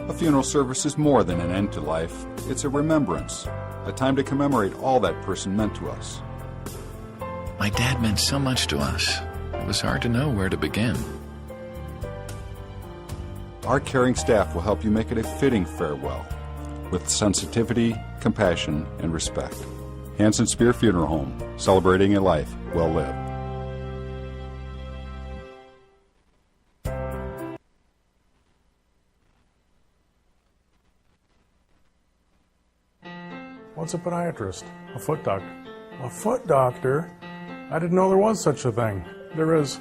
A funeral service is more than an end to life. It's a remembrance, a time to commemorate all that person meant to us. My dad meant so much to us. It was hard to know where to begin. Our caring staff will help you make it a fitting farewell with sensitivity, compassion, and respect. Hanson Spear Funeral Home, celebrating a life well lived. What's a podiatrist? A foot doctor. A foot doctor? I didn't know there was such a thing. There is.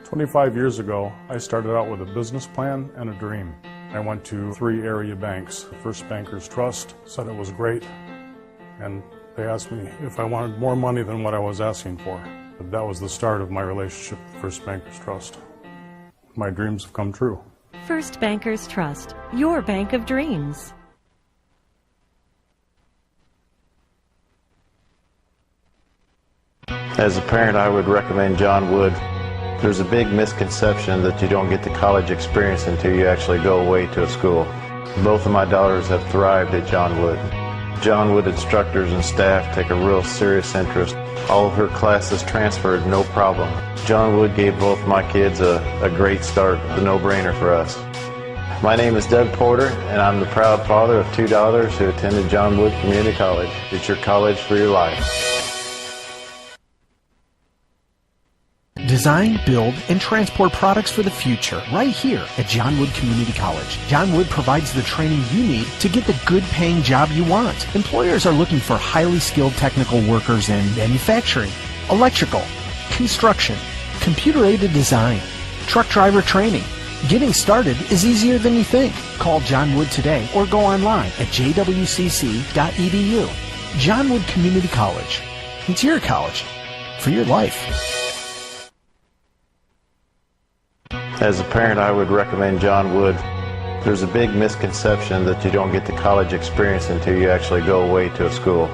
25 years ago, I started out with a business plan and a dream. I went to 3 area banks. First Bankers Trust said it was great, and they asked me if I wanted more money than what I was asking for. But that was the start of my relationship with First Bankers Trust. My dreams have come true. First Bankers Trust, your bank of dreams. As a parent, I would recommend John Wood. There's a big misconception that you don't get the college experience until you actually go away to a school. Both of my daughters have thrived at John Wood. John Wood instructors and staff take a real serious interest. All of her classes transferred, no problem. John Wood gave both my kids a great start, a no-brainer for us. My name is Doug Porter, and I'm the proud father of 2 daughters who attended John Wood Community College. It's your college for your life. Design, build, and transport products for the future right here at John Wood Community College. John Wood provides the training you need to get the good-paying job you want. Employers are looking for highly skilled technical workers in manufacturing, electrical, construction, computer-aided design, truck driver training. Getting started is easier than you think. Call John Wood today or go online at jwcc.edu. John Wood Community College. It's your college for your life. As a parent, I would recommend John Wood. There's a big misconception that you don't get the college experience until you actually go away to a school.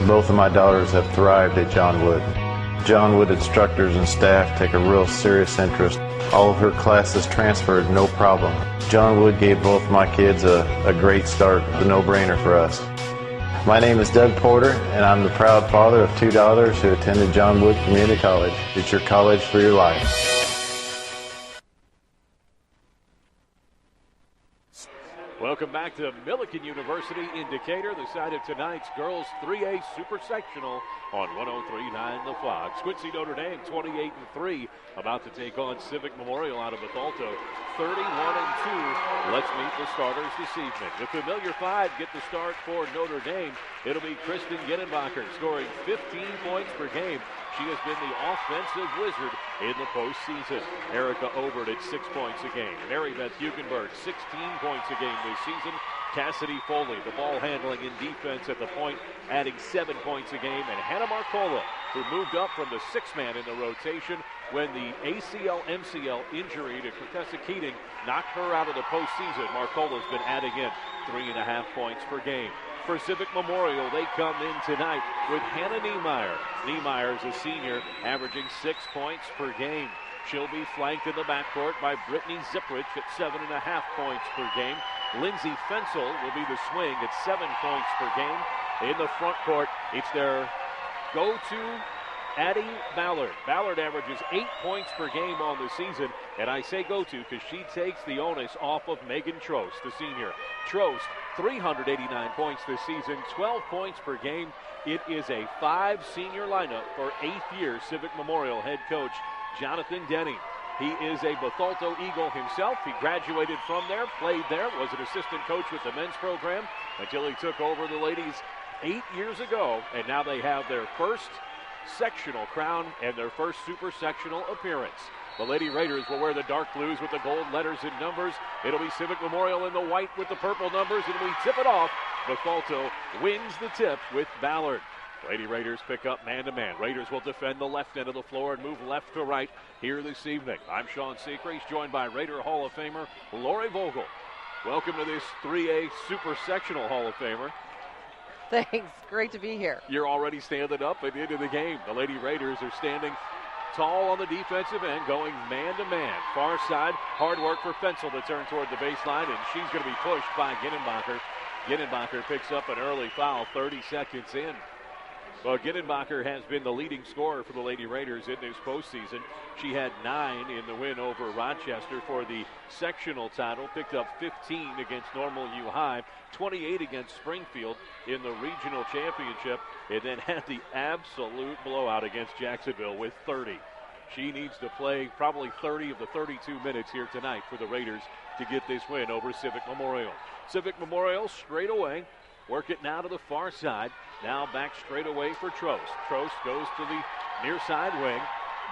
Both of my daughters have thrived at John Wood. John Wood instructors and staff take a real serious interest. All of her classes transferred, no problem. John Wood gave both my kids a great start, a no-brainer for us. My name is Doug Porter, and I'm the proud father of 2 daughters who attended John Wood Community College. It's your college for your life. Welcome back to Millikan University in Decatur, the site of tonight's girls 3A Super Sectional on 103.9 The Fox. Quincy Notre Dame 28-3, about to take on Civic Memorial out of Bethalto 31-2. Let's meet the starters this evening. The familiar 5 get the start for Notre Dame. It'll be Kristen Ginnenbacher scoring 15 points per game. She has been the offensive wizard in the postseason. Erica Obert at 6 points a game. Mary Beth Hugenberg, 16 points a game this season. Cassidy Foley, the ball handling in defense at the point, adding 7 points a game. And Hannah Marcola, who moved up from the 6th man in the rotation when the ACL-MCL injury to Contessa Keating knocked her out of the postseason. Marcola's been adding in 3.5 points per game. For Civic Memorial, they come in tonight with Hannah Niemeyer. Niemeyer is a senior, averaging 6 points per game. She'll be flanked in the backcourt by Brittany Zipprich at 7.5 points per game. Lindsay Fensel will be the swing at 7 points per game. In the front court, it's their go-to Addie Ballard. Ballard averages 8 points per game on the season, and I say go-to because she takes the onus off of Megan Trost, the senior. Trost, 389 points this season, 12 points per game. It is a 5-senior lineup for 8th-year Civic Memorial head coach Jonathan Denning. He is a Bethalto Eagle himself. He graduated from there, played there, was an assistant coach with the men's program until he took over the ladies 8 years ago, and now they have their first sectional crown and their first super sectional appearance. The Lady Raiders will wear the dark blues with the gold letters and numbers. It'll be Civic Memorial in the white with the purple numbers, and we tip it off. Bethalto wins the tip with Ballard. Lady Raiders pick up man-to-man. Raiders will defend the left end of the floor and move left to right here this evening. I'm Sean Seacrease, joined by Raider Hall of Famer Lori Vogel. Welcome to this 3A Super Sectional Hall of Famer. Thanks. Great to be here. You're already standing up at the end of the game. The Lady Raiders are standing Tall on the defensive end, going man-to-man. Far side, hard work for Fensel to turn toward the baseline, and she's going to be pushed by Ginenbacher. Ginenbacher picks up an early foul 30 seconds in. Well, Ginenbacher has been the leading scorer for the Lady Raiders in this postseason. She had 9 in the win over Rochester for the sectional title, picked up 15 against Normal U High, 28 against Springfield in the regional championship, and then had the absolute blowout against Jacksonville with 30. She needs to play probably 30 of the 32 minutes here tonight for the Raiders to get this win over Civic Memorial. Civic Memorial straight away. Work it now to the far side. Now back straight away for Trost. Trost goes to the near side wing.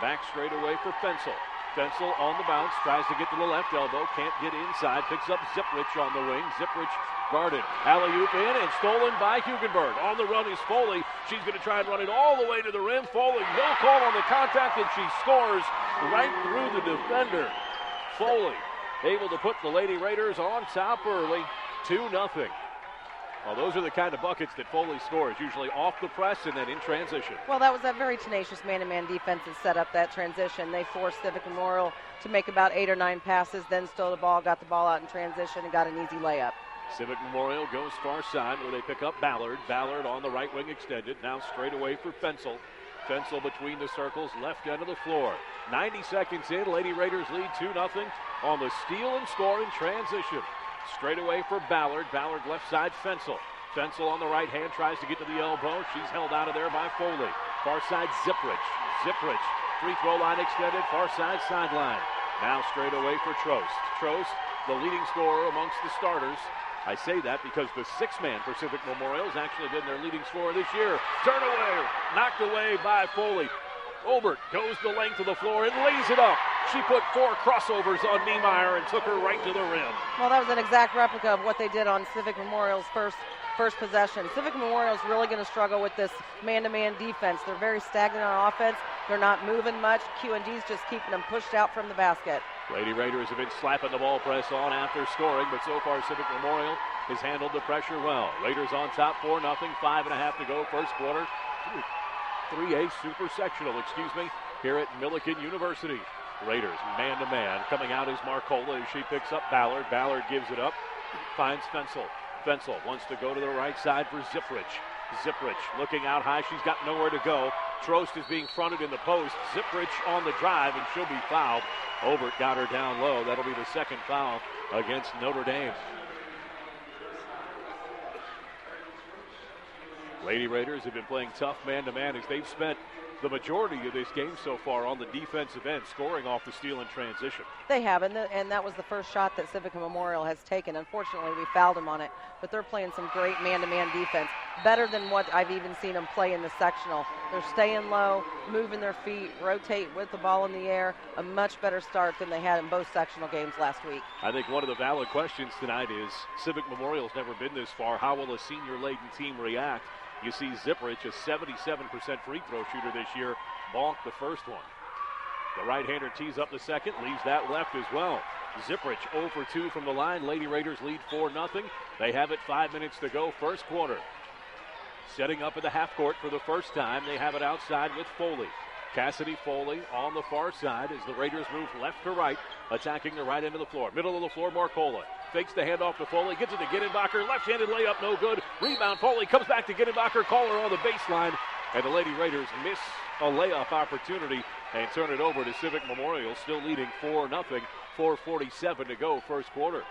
Back straight away for Fensel. Fensel on the bounce. Tries to get to the left elbow. Can't get inside. Picks up Ziprich on the wing. Ziprich guarded. Alley-oop in and stolen by Hugenberg. On the run is Foley. She's going to try and run it all the way to the rim. Foley, no call on the contact, and she scores right through the defender. Foley able to put the Lady Raiders on top early. 2-0. Well, those are the kind of buckets that Foley scores, usually off the press and then in transition. Well, that was a very tenacious man-to-man defense that set up that transition. They forced Civic Memorial to make about 8 or 9 passes, then stole the ball, got the ball out in transition, and got an easy layup. Civic Memorial goes far side where they pick up Ballard. Ballard on the right wing extended, now straight away for Fensel. Fensel between the circles, left end of the floor. 90 seconds in, Lady Raiders lead 2-0 on the steal and score in transition. Straight away for Ballard. Ballard left side, Fensel. Fensel on the right hand tries to get to the elbow. She's held out of there by Foley. Far side, Ziprich. Ziprich, free throw line extended, far side sideline. Now straight away for Trost. Trost, the leading scorer amongst the starters. I say that because the 6-man for Civic Memorial has actually been their leading scorer this year. Turn away, knocked away by Foley. Obert goes the length of the floor and lays it up. She put 4 crossovers on Niemeyer and took her right to the rim. Well, that was an exact replica of what they did on Civic Memorial's first possession. Civic Memorial is really going to struggle with this man-to-man defense. They're very stagnant on offense. They're not moving much. QND's just keeping them pushed out from the basket. Lady Raiders have been slapping the ball press on after scoring, but so far Civic Memorial has handled the pressure well. Raiders on top 4-0, 5.5 to go first quarter. 3A super sectional, here at Millikin University. Raiders man-to-man. Coming out is Marcola as she picks up Ballard. Ballard gives it up, finds Fensel. Fensel wants to go to the right side for Ziprich. Ziprich looking out high. She's got nowhere to go. Trost is being fronted in the post. Ziprich on the drive, and she'll be fouled. Obert got her down low. That'll be the second foul against Notre Dame. Lady Raiders have been playing tough man-to-man as they've spent the majority of this game so far on the defensive end, scoring off the steal and transition. They have, and that was the first shot that Civic Memorial has taken. Unfortunately, we fouled them on it, but they're playing some great man-to-man defense, better than what I've even seen them play in the sectional. They're staying low, moving their feet, rotate with the ball in the air, a much better start than they had in both sectional games last week. I think one of the valid questions tonight is Civic Memorial's never been this far. How will a senior-laden team react? You see Ziprich, a 77% free throw shooter this year, bonked the first one. The right-hander tees up the second, leaves that left as well. Ziprich 0 for 2 from the line. Lady Raiders lead 4-0. They have it 5 minutes to go, first quarter. Setting up at the half court for the first time. They have it outside with Foley. Cassidy Foley on the far side as the Raiders move left to right, attacking the right end of the floor. Middle of the floor, Marcola. Fakes the handoff to Foley, gets it to Ginenbacher, left-handed layup, no good. Rebound, Foley comes back to Ginenbacher, call her on the baseline, and the Lady Raiders miss a layup opportunity and turn it over to Civic Memorial, still leading 4-0, 4:47 to go first quarter.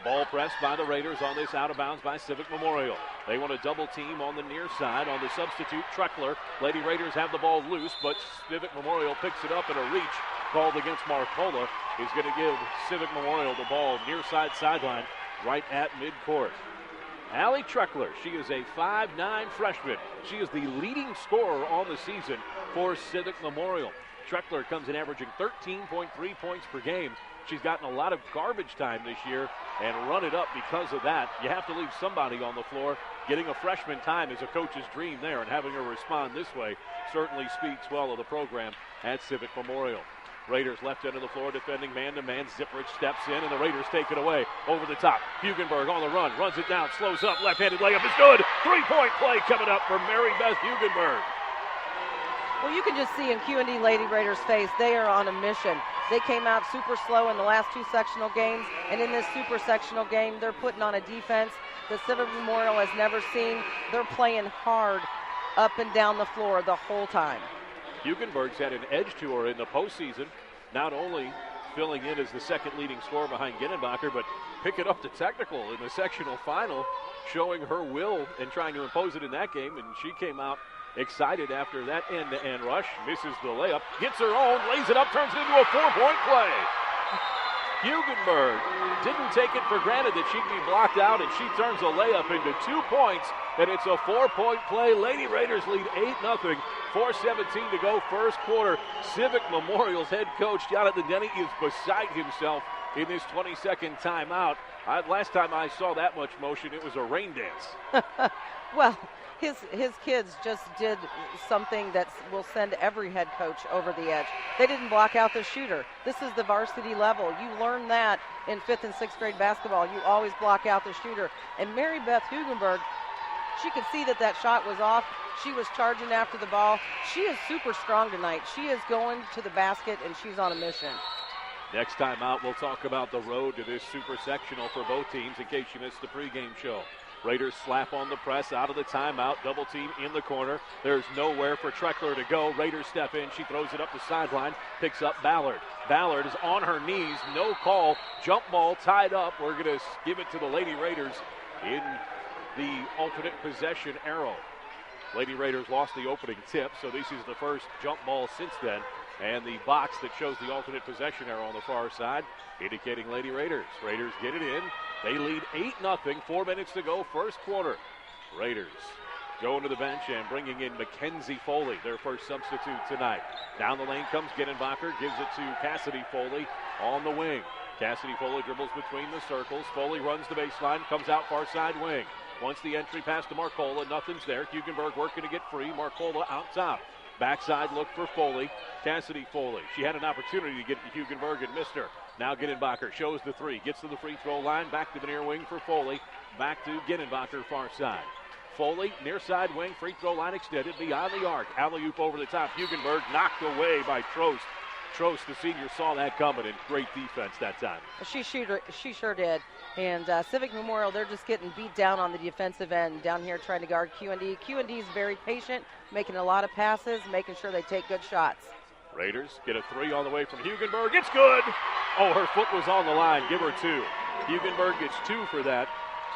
Ball pressed by the Raiders on this out of bounds by Civic Memorial. They want a double team on the near side on the substitute Treckler. Lady Raiders have the ball loose, but Civic Memorial picks it up in a reach called against Marcola. Is going to give Civic Memorial the ball near side sideline right at midcourt. Allie Treckler, she is a 5'9" freshman. She is the leading scorer on the season for Civic Memorial. Treckler comes in averaging 13.3 points per game. She's gotten a lot of garbage time this year and run it up because of that. You have to leave somebody on the floor. Getting a freshman time is a coach's dream there, and having her respond this way certainly speaks well of the program at Civic Memorial. Raiders left end of the floor defending man-to-man. Ziprich steps in, and the Raiders take it away. Over the top. Hugenberg on the run. Runs it down. Slows up. Left-handed layup is good. Three-point play coming up for Mary Beth Hugenberg. Well, you can just see in QND Lady Raiders' face, they are on a mission. They came out super slow in the last 2 sectional games, and in this super sectional game, they're putting on a defense that Civic Memorial has never seen. They're playing hard up and down the floor the whole time. Hugenberg's had an edge to her in the postseason, not only filling in as the second leading scorer behind Ginnenbacher, but picking up the technical in the sectional final, showing her will and trying to impose it in that game, and she came out excited after that end-to-end rush, misses the layup, gets her own, lays it up, turns it into a 4-point play. Hugenberg didn't take it for granted that she'd be blocked out, and she turns a layup into 2 points, and it's a 4-point play. Lady Raiders lead 8-0, 4:17 to go first quarter. Civic Memorial's head coach, Jonathan Denny, is beside himself in this 22nd timeout. Last time I saw that much motion, it was a rain dance. Well, his kids just did something that will send every head coach over the edge. They didn't block out the shooter. This is the varsity level. You learn that in 5th and 6th grade basketball. You always block out the shooter. And Mary Beth Hugenberg, she could see that shot was off. She was charging after the ball. She is super strong tonight. She is going to the basket, and she's on a mission. Next time out, we'll talk about the road to this super sectional for both teams in case you missed the pregame show. Raiders slap on the press out of the timeout. Double team in the corner. There's nowhere for Treckler to go. Raiders step in. She throws it up the sideline. Picks up Ballard. Ballard is on her knees. No call. Jump ball tied up. We're going to give it to the Lady Raiders in the alternate possession arrow. Lady Raiders lost the opening tip, so this is the first jump ball since then. And the box that shows the alternate possession arrow on the far side indicating Lady Raiders. Raiders get it in. They lead 8-0, 4 minutes to go, first quarter. Raiders going to the bench and bringing in Mackenzie Foley, their first substitute tonight. Down the lane comes Ginnenbacher, gives it to Cassidy Foley on the wing. Cassidy Foley dribbles between the circles. Foley runs the baseline, comes out far side wing. Once the entry pass to Marcola, nothing's there. Hugenberg working to get free. Marcola out top. Backside look for Foley. Cassidy Foley. She had an opportunity to get to Hugenberg and missed her. Now Ginnenbacher shows the three. Gets to the free throw line. Back to the near wing for Foley. Back to Ginnenbacher, far side. Foley, near side wing. Free throw line extended beyond the arc. Alley-oop over the top. Hugenberg knocked away by Trost. Trost, the senior, saw that coming, and great defense that time. She sure did. And Civic Memorial, they're just getting beat down on the defensive end down here trying to guard QND. QND is very patient, making a lot of passes, making sure they take good shots. Raiders get a three on the way from Hugenberg. It's good. Oh, her foot was on the line. Give her two. Hugenberg gets two for that.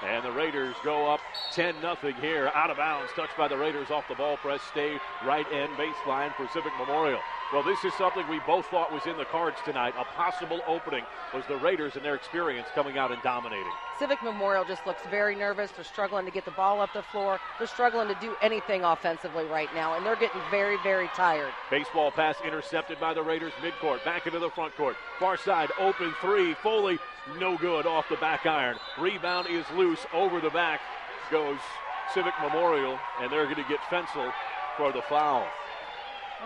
And the Raiders go up 10-0 here. Out of bounds. Touched by the Raiders off the ball press. Stay right end baseline for Civic Memorial. Well, this is something we both thought was in the cards tonight. A possible opening was the Raiders and their experience coming out and dominating. Civic Memorial just looks very nervous. They're struggling to get the ball up the floor. They're struggling to do anything offensively right now, and they're getting very, very tired. Baseball pass intercepted by the Raiders midcourt. Back into the front court. Far side, open three. Foley, no good off the back iron. Rebound is loose. Over the back goes Civic Memorial, and they're going to get Fensel for the foul.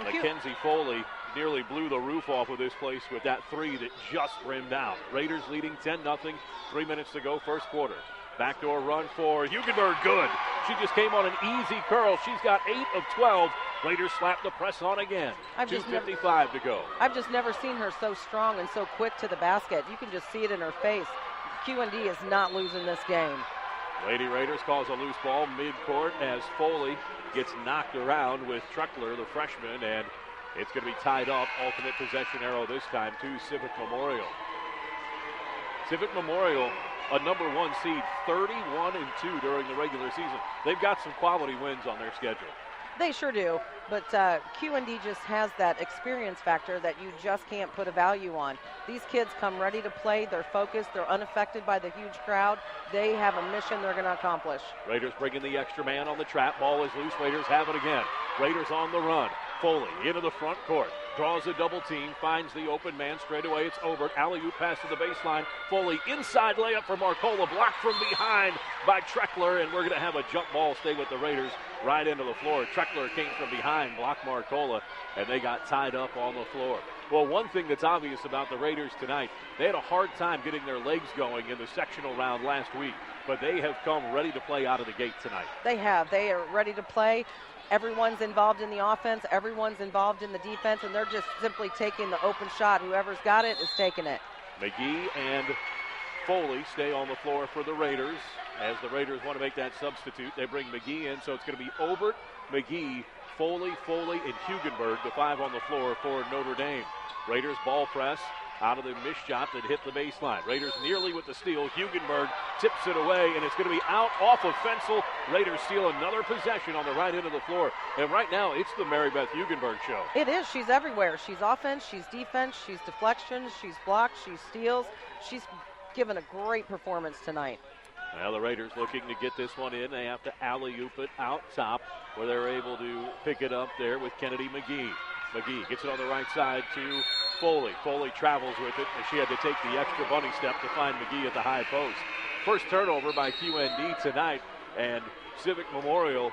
Mackenzie Foley nearly blew the roof off of this place with that three that just rimmed out. Raiders leading 10-0, 3 minutes to go, first quarter. Backdoor run for Hugenberg, good. She just came on an easy curl. She's got 8 of 12. Raiders slap the press on again. 2:55 to go. I've just never seen her so strong and so quick to the basket. You can just see it in her face. QND is not losing this game. Lady Raiders calls a loose ball midcourt as Foley gets knocked around with Truckler, the freshman, and it's going to be tied up. Alternate possession arrow this time to Civic Memorial. Civic Memorial, a number 1 seed, 31-2 during the regular season. They've got some quality wins on their schedule. They sure do, but QND just has that experience factor that you just can't put a value on. These kids come ready to play. They're focused. They're unaffected by the huge crowd. They have a mission they're going to accomplish. Raiders bringing the extra man on the trap. Ball is loose. Raiders have it again. Raiders on the run. Foley into the front court. Draws a double team. Finds the open man. Straight away it's over. Alley-oop pass to the baseline. Foley inside layup for Marcola. Blocked from behind by Treckler. And we're going to have a jump ball stay with the Raiders right into the floor. Treckler came from behind. Blocked Marcola. And they got tied up on the floor. Well, one thing that's obvious about the Raiders tonight, they had a hard time getting their legs going in the sectional round last week. But they have come ready to play out of the gate tonight. They have. They are ready to play. Everyone's involved in the offense, everyone's involved in the defense, and they're just simply taking the open shot. Whoever's got it is taking it. McGee and Foley stay on the floor for the Raiders. As the Raiders want to make that substitute, they bring McGee in, so it's going to be Obert, McGee, Foley, and Hugenberg, the 5 on the floor for Notre Dame. Raiders ball press out of the missed shot that hit the baseline. Raiders nearly with the steal. Hugenberg tips it away, and it's going to be out off of Fensel. Raiders steal another possession on the right end of the floor. And right now, it's the Mary Beth Hugenberg show. It is. She's everywhere. She's offense, she's defense, she's deflections, she's blocks, she's steals. She's given a great performance tonight. Well, the Raiders looking to get this one in. They have to alley-oop it out top, where they're able to pick it up there with Kennedy McGee. McGee gets it on the right side to Foley. Foley travels with it, and she had to take the extra bunny step to find McGee at the high post. First turnover by QND tonight, and Civic Memorial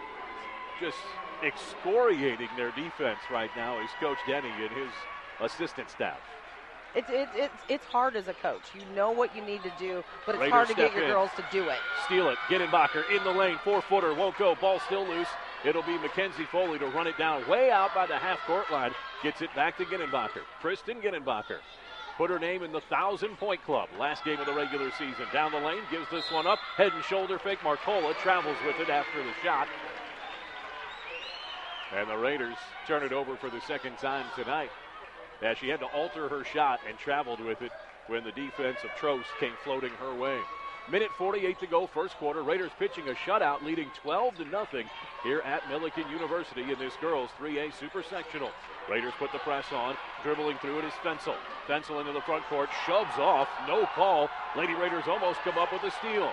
just excoriating their defense right now is Coach Denny and his assistant staff. It's hard as a coach. You know what you need to do, but it's Raiders hard to get step your in. girls to do it. Steal it. Ginenbacher in the lane. 4-footer. Won't go. Ball still loose. It'll be Mackenzie Foley to run it down way out by the half-court line. Gets it back to Ginenbacher. Kristen Ginenbacher put her name in the 1,000-point club. Last game of the regular season. Down the lane. Gives this one up. Head and shoulder fake. Marcola travels with it after the shot. And the Raiders turn it over for the second time tonight, as she had to alter her shot and traveled with it when the defense of Trost came floating her way. Minute 48 to go, first quarter. Raiders pitching a shutout, leading 12-0 here at Millikin University in this girls 3A Super Sectional. Raiders put the press on. Dribbling through it is Fensel. Fensel into the front court, shoves off, no call. Lady Raiders almost come up with a steal.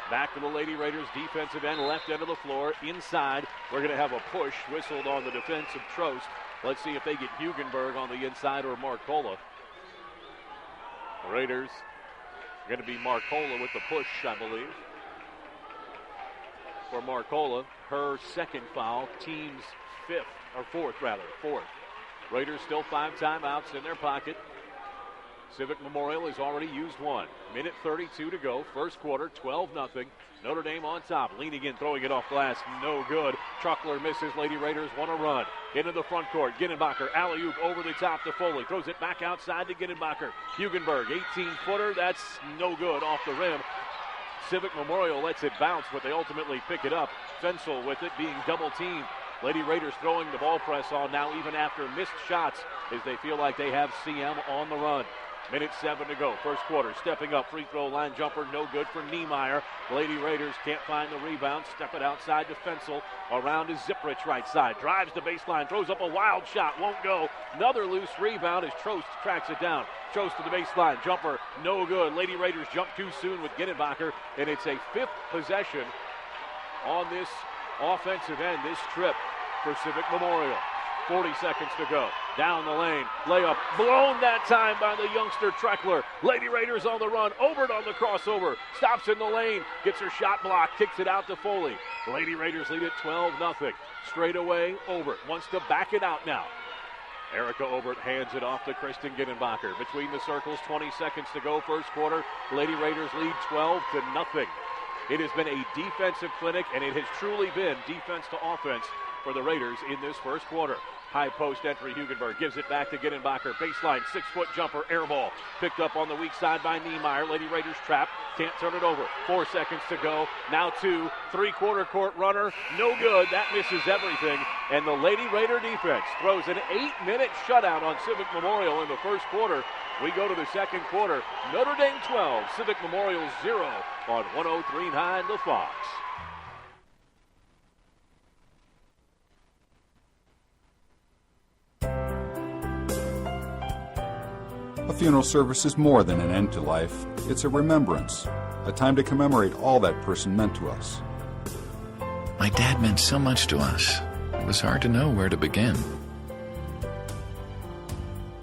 Back to the Lady Raiders defensive end, left end of the floor, inside. We're going to have a push whistled on the defense of Trost. Let's see if they get Hugenberg on the inside or Marcola. The Raiders are going to be Marcola with the push, I believe. For Marcola, her second foul, team's fourth. Raiders still 5 timeouts in their pocket. Civic Memorial has already used one. Minute 32 to go, first quarter, 12-0. Notre Dame on top, leaning in, throwing it off glass, no good. Truckler misses, Lady Raiders want to run. Into the front court, Ginenbacher, alley-oop over the top to Foley. Throws it back outside to Ginenbacher. Hugenberg, 18-footer, that's no good, off the rim. Civic Memorial lets it bounce, but they ultimately pick it up. Fensel with it being double-teamed. Lady Raiders throwing the ball press on now, even after missed shots, as they feel like they have CM on the run. Minute 7 to go, first quarter, stepping up, free throw line jumper, no good for Niemeyer. Lady Raiders can't find the rebound, step it outside to Fensel, around is Zipprich right side, drives the baseline, throws up a wild shot, won't go. Another loose rebound as Trost tracks it down. Trost to the baseline, jumper, no good. Lady Raiders jump too soon with Ginenbacher, and it's a 5th possession on this offensive end, this trip for Civic Memorial. 40 seconds to go. Down the lane. Layup blown that time by the youngster Treckler. Lady Raiders on the run. Obert on the crossover. Stops in the lane. Gets her shot blocked. Kicks it out to Foley. Lady Raiders lead it 12-0. Straight away, Obert wants to back it out now. Erica Obert hands it off to Kristen Ginenbacher. Between the circles, 20 seconds to go, first quarter. Lady Raiders lead 12-0. It has been a defensive clinic, and it has truly been defense to offense for the Raiders in this first quarter. High post entry, Hugenberg gives it back to Ginenbacher. Baseline, 6-foot jumper, air ball. Picked up on the weak side by Niemeyer. Lady Raiders trapped, can't turn it over. 4 seconds to go. Now 2, three-quarter court runner. No good, that misses everything. And the Lady Raider defense throws an 8-minute shutout on Civic Memorial in the first quarter. We go to the second quarter. Notre Dame 12, Civic Memorial 0 on 103.9 The Fox. A funeral service is more than an end to life. It's a remembrance, a time to commemorate all that person meant to us. My dad meant so much to us. It was hard to know where to begin.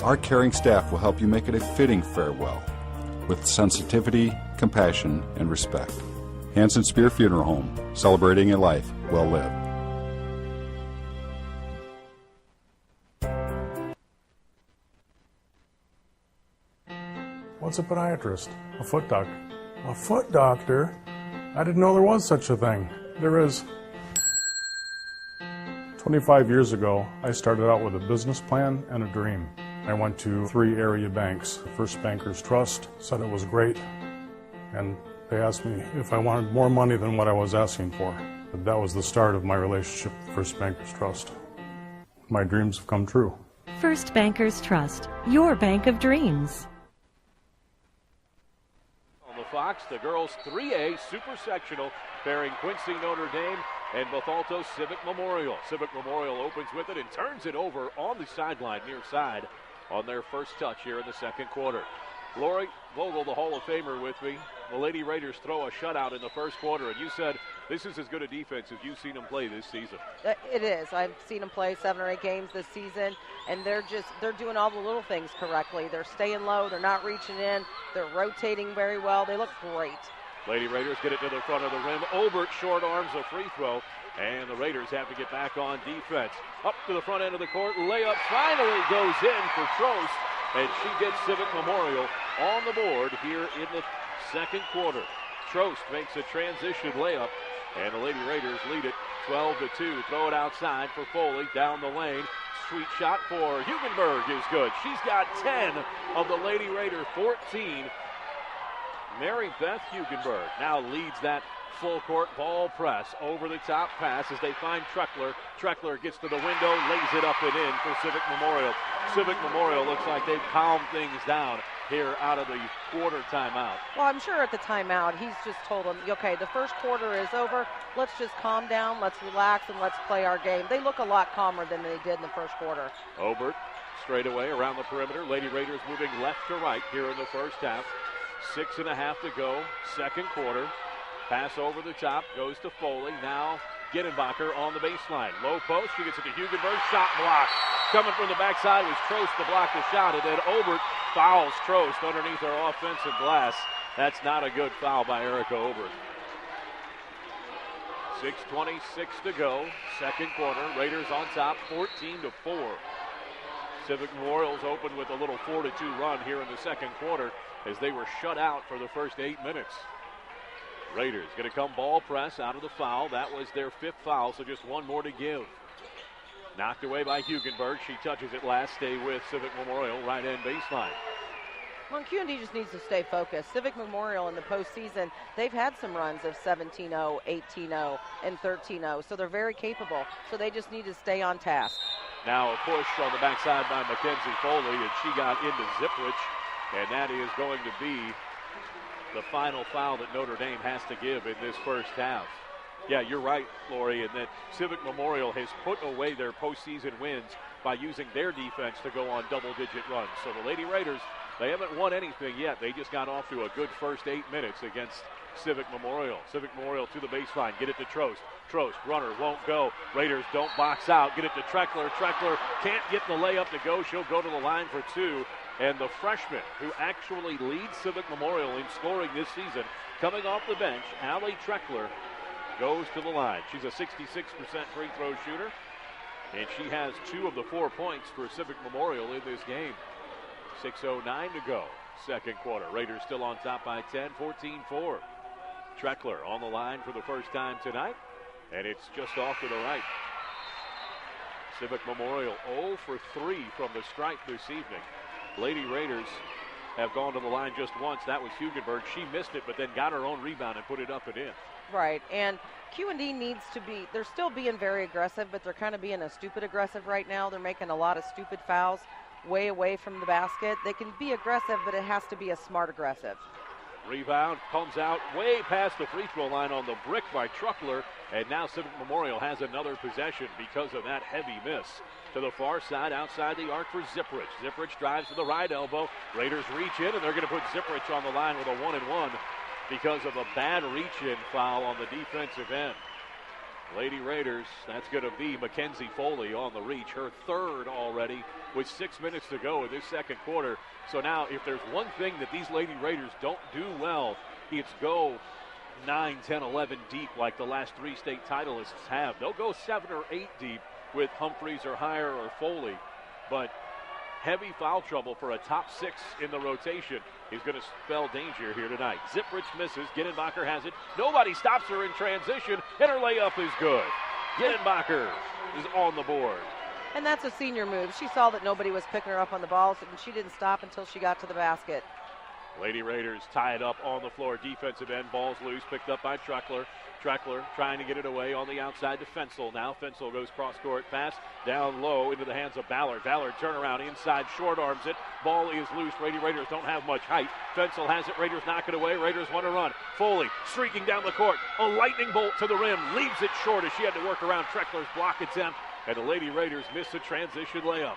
Our caring staff will help you make it a fitting farewell with sensitivity, compassion, and respect. Hanson Spear Funeral Home, celebrating a life well lived. What's a podiatrist? A foot doctor. A foot doctor? I didn't know there was such a thing. There is. 25 years ago, I started out with a business plan and a dream. I went to 3 area banks. First Bankers Trust said it was great, and they asked me if I wanted more money than what I was asking for. But that was the start of my relationship with First Bankers Trust. My dreams have come true. First Bankers Trust, your bank of dreams. On the Fox, the girls 3A Super Sectional pairing Quincy Notre Dame and Bethalto Civic Memorial. Civic Memorial opens with it and turns it over on the sideline near side on their first touch here in the second quarter. Lori Vogel, the Hall of Famer, with me. The Lady Raiders throw a shutout in the first quarter, and you said this is as good a defense as you've seen them play this season. It is. I've seen them play 7 or 8 games this season, and they're doing all the little things correctly. They're staying low. They're not reaching in. They're rotating very well. They look great. Lady Raiders get it to the front of the rim. Obert short arms a free throw, and the Raiders have to get back on defense. Up to the front end of the court. Layup finally goes in for Trost, and she gets Civic Memorial on the board here in the second quarter. Trost makes a transition layup, and the Lady Raiders lead it 12-2. Throw it outside for Foley down the lane. Sweet shot for Hugenberg is good. She's got 10 of the Lady Raider 14. Mary Beth Hugenberg now leads that full court ball press. Over the top pass as they find Treckler. Treckler gets to the window, lays it up and in for Civic Memorial. Civic Memorial looks like they've calmed things down here out of the quarter timeout. Well, I'm sure at the timeout, he's just told them, okay, the first quarter is over. Let's just calm down, let's relax, and let's play our game. They look a lot calmer than they did in the first quarter. Obert straight away around the perimeter. Lady Raiders moving left to right here in the first half. 6.5 to go, second quarter. Pass over the top, goes to Foley. Now Gittenbacher on the baseline. Low post, she gets it to Hugenberg. Shot blocked. Coming from the backside was Trost to block the shot, and then Obert fouls Trost underneath her offensive glass. That's not a good foul by Erica Obert. 6:26 to go, second quarter. Raiders on top, 14-4. Civic Memorial's open with a little 4-2 run here in the second quarter as they were shut out for the first 8 minutes. Raiders going to come ball press out of the foul. That was their 5th foul, so just one more to give. Knocked away by Hugenberg. She touches it last. Stay with Civic Memorial, right end baseline. Well, QND just needs to stay focused. Civic Memorial in the postseason, they've had some runs of 17-0, 18-0, and 13-0, so they're very capable. So they just need to stay on task. Now a push on the backside by Mackenzie Foley, and she got into Ziprich, and that is going to be the final foul that Notre Dame has to give in this first half. Yeah, you're right, Lori, in that Civic Memorial has put away their postseason wins by using their defense to go on double-digit runs. So the Lady Raiders, they haven't won anything yet. They just got off to a good first 8 minutes against Civic Memorial. Civic Memorial to the baseline. Get it to Trost. Trost, runner, won't go. Raiders don't box out. Get it to Treckler. Treckler can't get the layup to go. She'll go to the line for 2. And the freshman who actually leads Civic Memorial in scoring this season, coming off the bench, Allie Treckler, goes to the line. She's a 66% free throw shooter, and she has 2 of the 4 points for Civic Memorial in this game. 6:09 to go, second quarter. Raiders still on top by 10, 14-4. Treckler on the line for the first time tonight, and it's just off to the right. Civic Memorial 0 for 3 from the stripe this evening. Lady Raiders have gone to the line just once. That was Hugenberg. She missed it, but then got her own rebound and put it up and in. Right, and QND needs to be, they're still being very aggressive, but they're kind of being a stupid aggressive right now. They're making a lot of stupid fouls way away from the basket. They can be aggressive, but it has to be a smart aggressive. Rebound comes out way past the free throw line on the brick by Truckler, and now Civic Memorial has another possession because of that heavy miss. To the far side, outside the arc for Ziprich. Ziprich drives to the right elbow. Raiders reach in, and they're going to put Ziprich on the line with a 1-and-1 because of a bad reach-in foul on the defensive end. Lady Raiders, that's going to be Mackenzie Foley on the reach, her 3rd already with 6 minutes to go in this second quarter. So now if there's one thing that these Lady Raiders don't do well, it's go 9, 10, 11 deep like the last 3 state titleists have. They'll go 7 or 8 deep with Humphreys or Hire or Foley, but heavy foul trouble for a top 6 in the rotation is going to spell danger here tonight. Ziprich misses. Gittenbacher has it. Nobody stops her in transition, and her layup is good. Gittenbacher is on the board. And that's a senior move. She saw that nobody was picking her up on the balls, and she didn't stop until she got to the basket. Lady Raiders tie it up on the floor. Defensive end, ball's loose, picked up by Treckler. Treckler trying to get it away on the outside to Fensel. Now Fensel goes cross-court pass down low into the hands of Ballard. Ballard turnaround inside, short arms it. Ball is loose. Lady Raiders don't have much height. Fensel has it. Raiders knock it away. Raiders want to run. Foley streaking down the court. A lightning bolt to the rim. Leaves it short as she had to work around Treckler's block attempt. And the Lady Raiders miss a transition layup.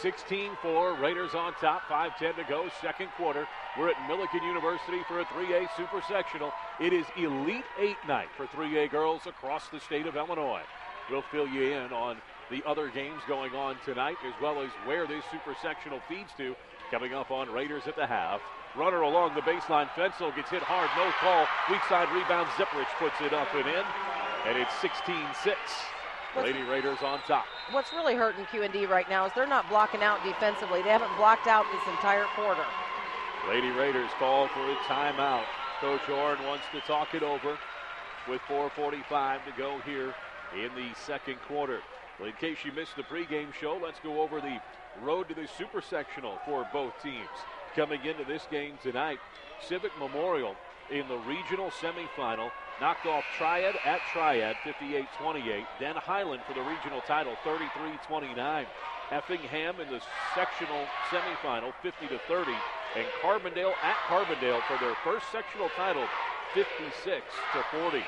16-4, Raiders on top, 5:10 to go, second quarter. We're at Millikin University for a 3A Super Sectional. It is Elite 8 night for 3A girls across the state of Illinois. We'll fill you in on the other games going on tonight, as well as where this Super Sectional feeds to, coming up on Raiders at the half. Runner along the baseline, Fensel gets hit hard, no call. Weak side rebound, Zipprich puts it up and in, and it's 16-6. Lady Raiders on top. What's really hurting QND right now is they're not blocking out defensively. They haven't blocked out this entire quarter. Lady Raiders call for a timeout. Coach Horn wants to talk it over with 4:45 to go here in the second quarter. Well, in case you missed the pregame show, let's go over the road to the Super Sectional for both teams. Coming into this game tonight, Civic Memorial in the regional semifinal knocked off Triad at Triad 58-28. Then Highland for the regional title 33-29. Effingham in the sectional semifinal 50-30. And Carbondale at Carbondale for their first sectional title 56-40.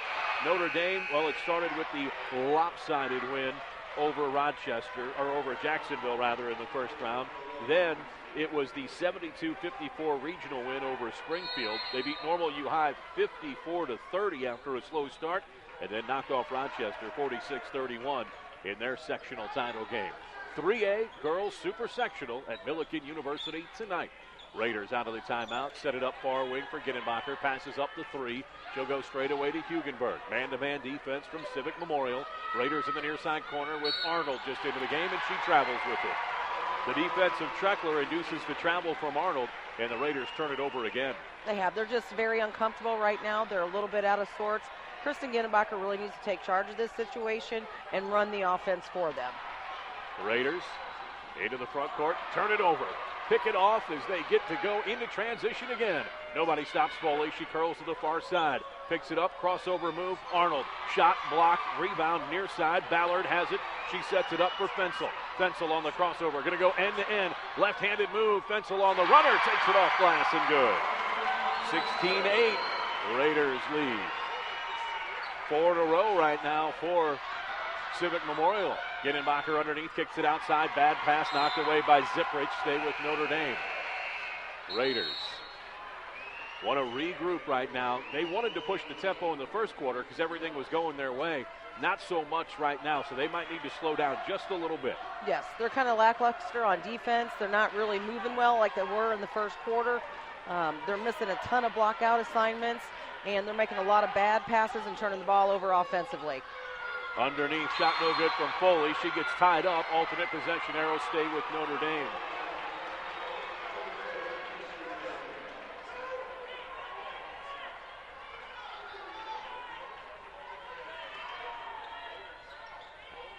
Notre Dame, well, it started with the lopsided win over Rochester, or over Jacksonville rather, in the first round. Then it was the 72-54 regional win over Springfield. They beat Normal U High 54-30 after a slow start, and then knocked off Rochester 46-31 in their sectional title game. 3A girls Super Sectional at Millikin University tonight. Raiders out of the timeout, set it up far wing for Ginenbacher, passes up the three. She'll go straight away to Hugenberg. Man-to-man defense from Civic Memorial. Raiders in the near side corner with Arnold just into the game, and she travels with it. The defense of Treckler induces the travel from Arnold, and the Raiders turn it over again. They have. They're just very uncomfortable right now. They're a little bit out of sorts. Kristen Ginenbacher really needs to take charge of this situation and run the offense for them. Raiders into the front court, turn it over. Pick it off as they get to go into transition again. Nobody stops Foley. She curls to the far side. Picks it up, crossover move. Arnold, shot, block, rebound, near side. Ballard has it. She sets it up for Fensel. Fensel on the crossover. Going to go end to end. Left-handed move. Fensel on the runner. Takes it off glass and good. 16-8. Raiders lead. 4 in a row right now for Civic Memorial. Ginenbacher underneath, kicks it outside. Bad pass knocked away by Zipprich. Stay with Notre Dame. Raiders want to regroup right now. They wanted to push the tempo in the first quarter because everything was going their way. Not so much right now, so they might need to slow down just a little bit. Yes, they're kind of lackluster on defense. They're not really moving well like they were in the first quarter. They're missing a ton of block-out assignments, and they're making a lot of bad passes and turning the ball over offensively. Underneath, shot no good from Foley. She gets tied up. Alternate possession arrows stay with Notre Dame.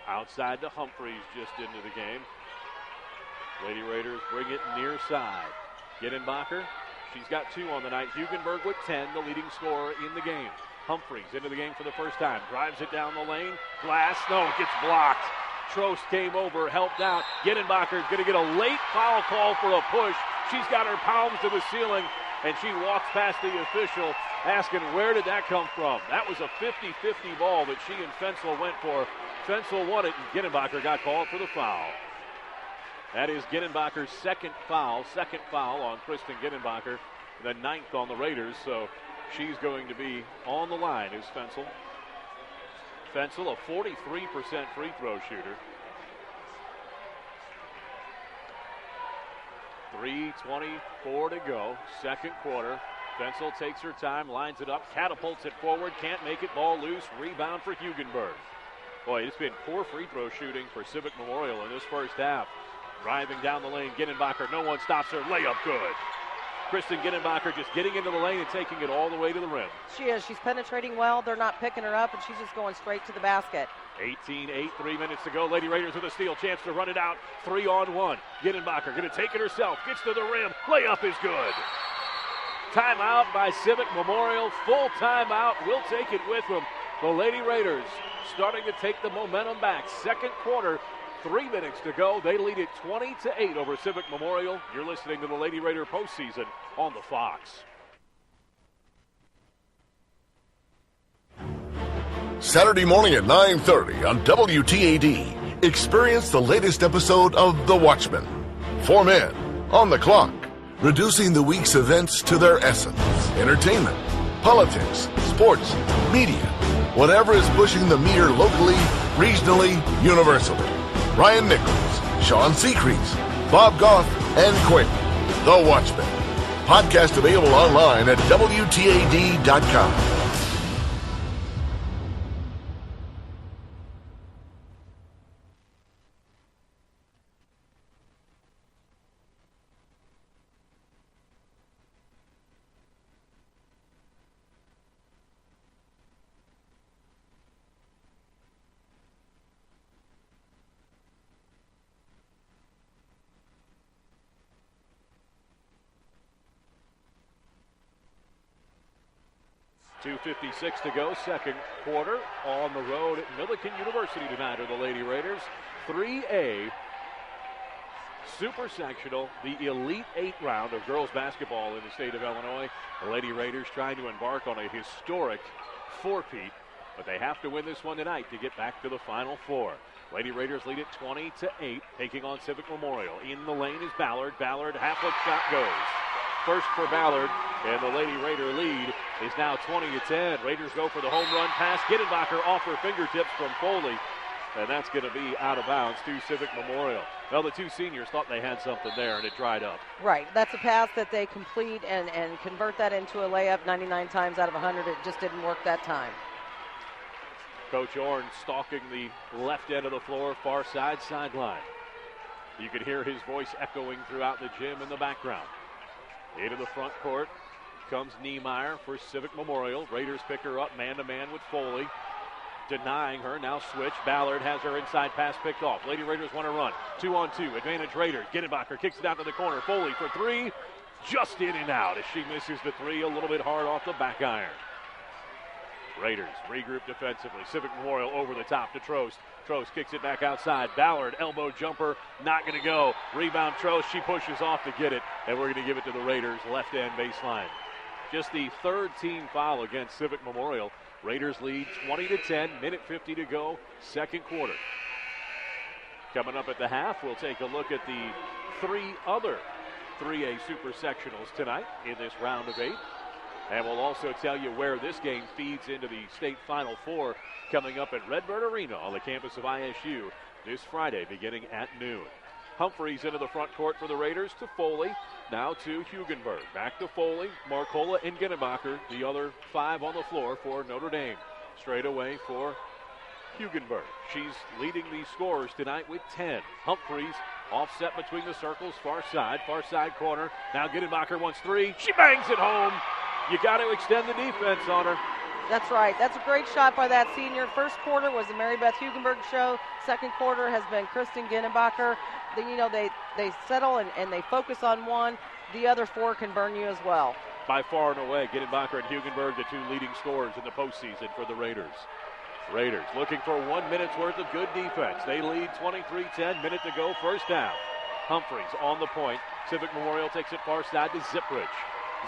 Outside to Humphreys just into the game. Lady Raiders bring it near side. Ginenbacher, she's got 2 on the night. Hugenberg with 10, the leading scorer in the game. Humphreys into the game for the first time. Drives it down the lane. Glass, no, it gets blocked. Trost came over, helped out. Ginenbacher's going to get a late foul call for a push. She's got her palms to the ceiling, and she walks past the official asking, where did that come from? That was a 50-50 ball that she and Fensel went for. Fensel won it, and Ginenbacher got called for the foul. That is Ginenbacher's second foul on Kristen Ginenbacher, the 9th on the Raiders, so she's going to be on the line is Fensel. Fensel, a 43% free throw shooter. 3:24 to go, second quarter. Fensel takes her time, lines it up, catapults it forward, can't make it, ball loose, rebound for Hugenberg. Boy, it's been poor free throw shooting for Civic Memorial in this first half. Driving down the lane, Ginenbacher, no one stops her, layup good. Kristen Ginenbacher just getting into the lane and taking it all the way to the rim. She is. She's penetrating well. They're not picking her up, and she's just going straight to the basket. 18-8, 3 minutes to go. Lady Raiders with a steal, chance to run it out. 3-on-1. Gittenbacher going to take it herself. Gets to the rim. Layup is good. Timeout by Civic Memorial. Full timeout. We'll take it with them. The Lady Raiders starting to take the momentum back. Second quarter, 3 minutes to go. They lead it 20-8 over Civic Memorial. You're listening to the Lady Raider postseason on the Fox. Saturday morning at 9:30 on WTAD. Experience the latest episode of The Watchmen. 4 men on the clock, reducing the week's events to their essence. Entertainment, politics, sports, media, whatever is pushing the meter locally, regionally, universally. Ryan Nichols, Sean Seacrease, Bob Goff, and Quick. The Watchmen. Podcast available online at WTAD.com. .256 to go, second quarter. On the road at Millikan University tonight are the Lady Raiders. 3A Super Sectional, the Elite 8 round of girls basketball in the state of Illinois. The Lady Raiders trying to embark on a historic four-peat, but they have to win this one tonight to get back to the Final Four. Lady Raiders lead it 20-8, taking on Civic Memorial. In the lane is Ballard. Ballard, half-hook shot goes. First for Ballard, and the Lady Raider lead is now 20-10. Raiders go for the home run pass. Gittenbacher off her fingertips from Foley, and that's going to be out of bounds to Civic Memorial. Well, the two seniors thought they had something there, and it dried up. Right. That's a pass that they complete and convert that into a layup 99 times out of 100. It just didn't work that time. Coach Orn stalking the left end of the floor, far side sideline. You could hear his voice echoing throughout the gym in the background. Into the front court comes Niemeyer for Civic Memorial. Raiders pick her up man-to-man with Foley. Denying her, now switch. Ballard has her inside pass picked off. Lady Raiders want to run. 2-on-2, advantage Raiders. Gittenbacher kicks it out to the corner. Foley for three, just in and out as she misses the three, a little bit hard off the back iron. Raiders regroup defensively. Civic Memorial over the top to Trost. Trost kicks it back outside. Ballard, elbow jumper, not going to go. Rebound Trost, she pushes off to get it, and we're going to give it to the Raiders, left end baseline. Just the third team foul against Civic Memorial. Raiders lead 20-10, minute 50 to go, second quarter. Coming up at the half, we'll take a look at the three other 3A Super Sectionals tonight in this round of 8. And we'll also tell you where this game feeds into the state Final Four coming up at Redbird Arena on the campus of ISU this Friday beginning at noon. Humphreys into the front court for the Raiders to Foley. Now to Hugenberg. Back to Foley, Marcola, and Gittenbacher. The other five on the floor for Notre Dame. Straight away for Hugenberg. She's leading the scorers tonight with 10. Humphreys offset between the circles, far side corner. Now Gittenbacher wants three. She bangs it home. You got to extend the defense on her. That's right. That's a great shot by that senior. First quarter was the Mary Beth Hugenberg show. Second quarter has been Kristen Gittenbacher. They settle and they focus on one. The other four can burn you as well. By far and away, Gittenbacher and Hugenberg, the two leading scorers in the postseason for the Raiders. Raiders looking for 1 minute's worth of good defense. They lead 23-10, minute to go, first half. Humphreys on the point. Civic Memorial takes it far side to Zipridge.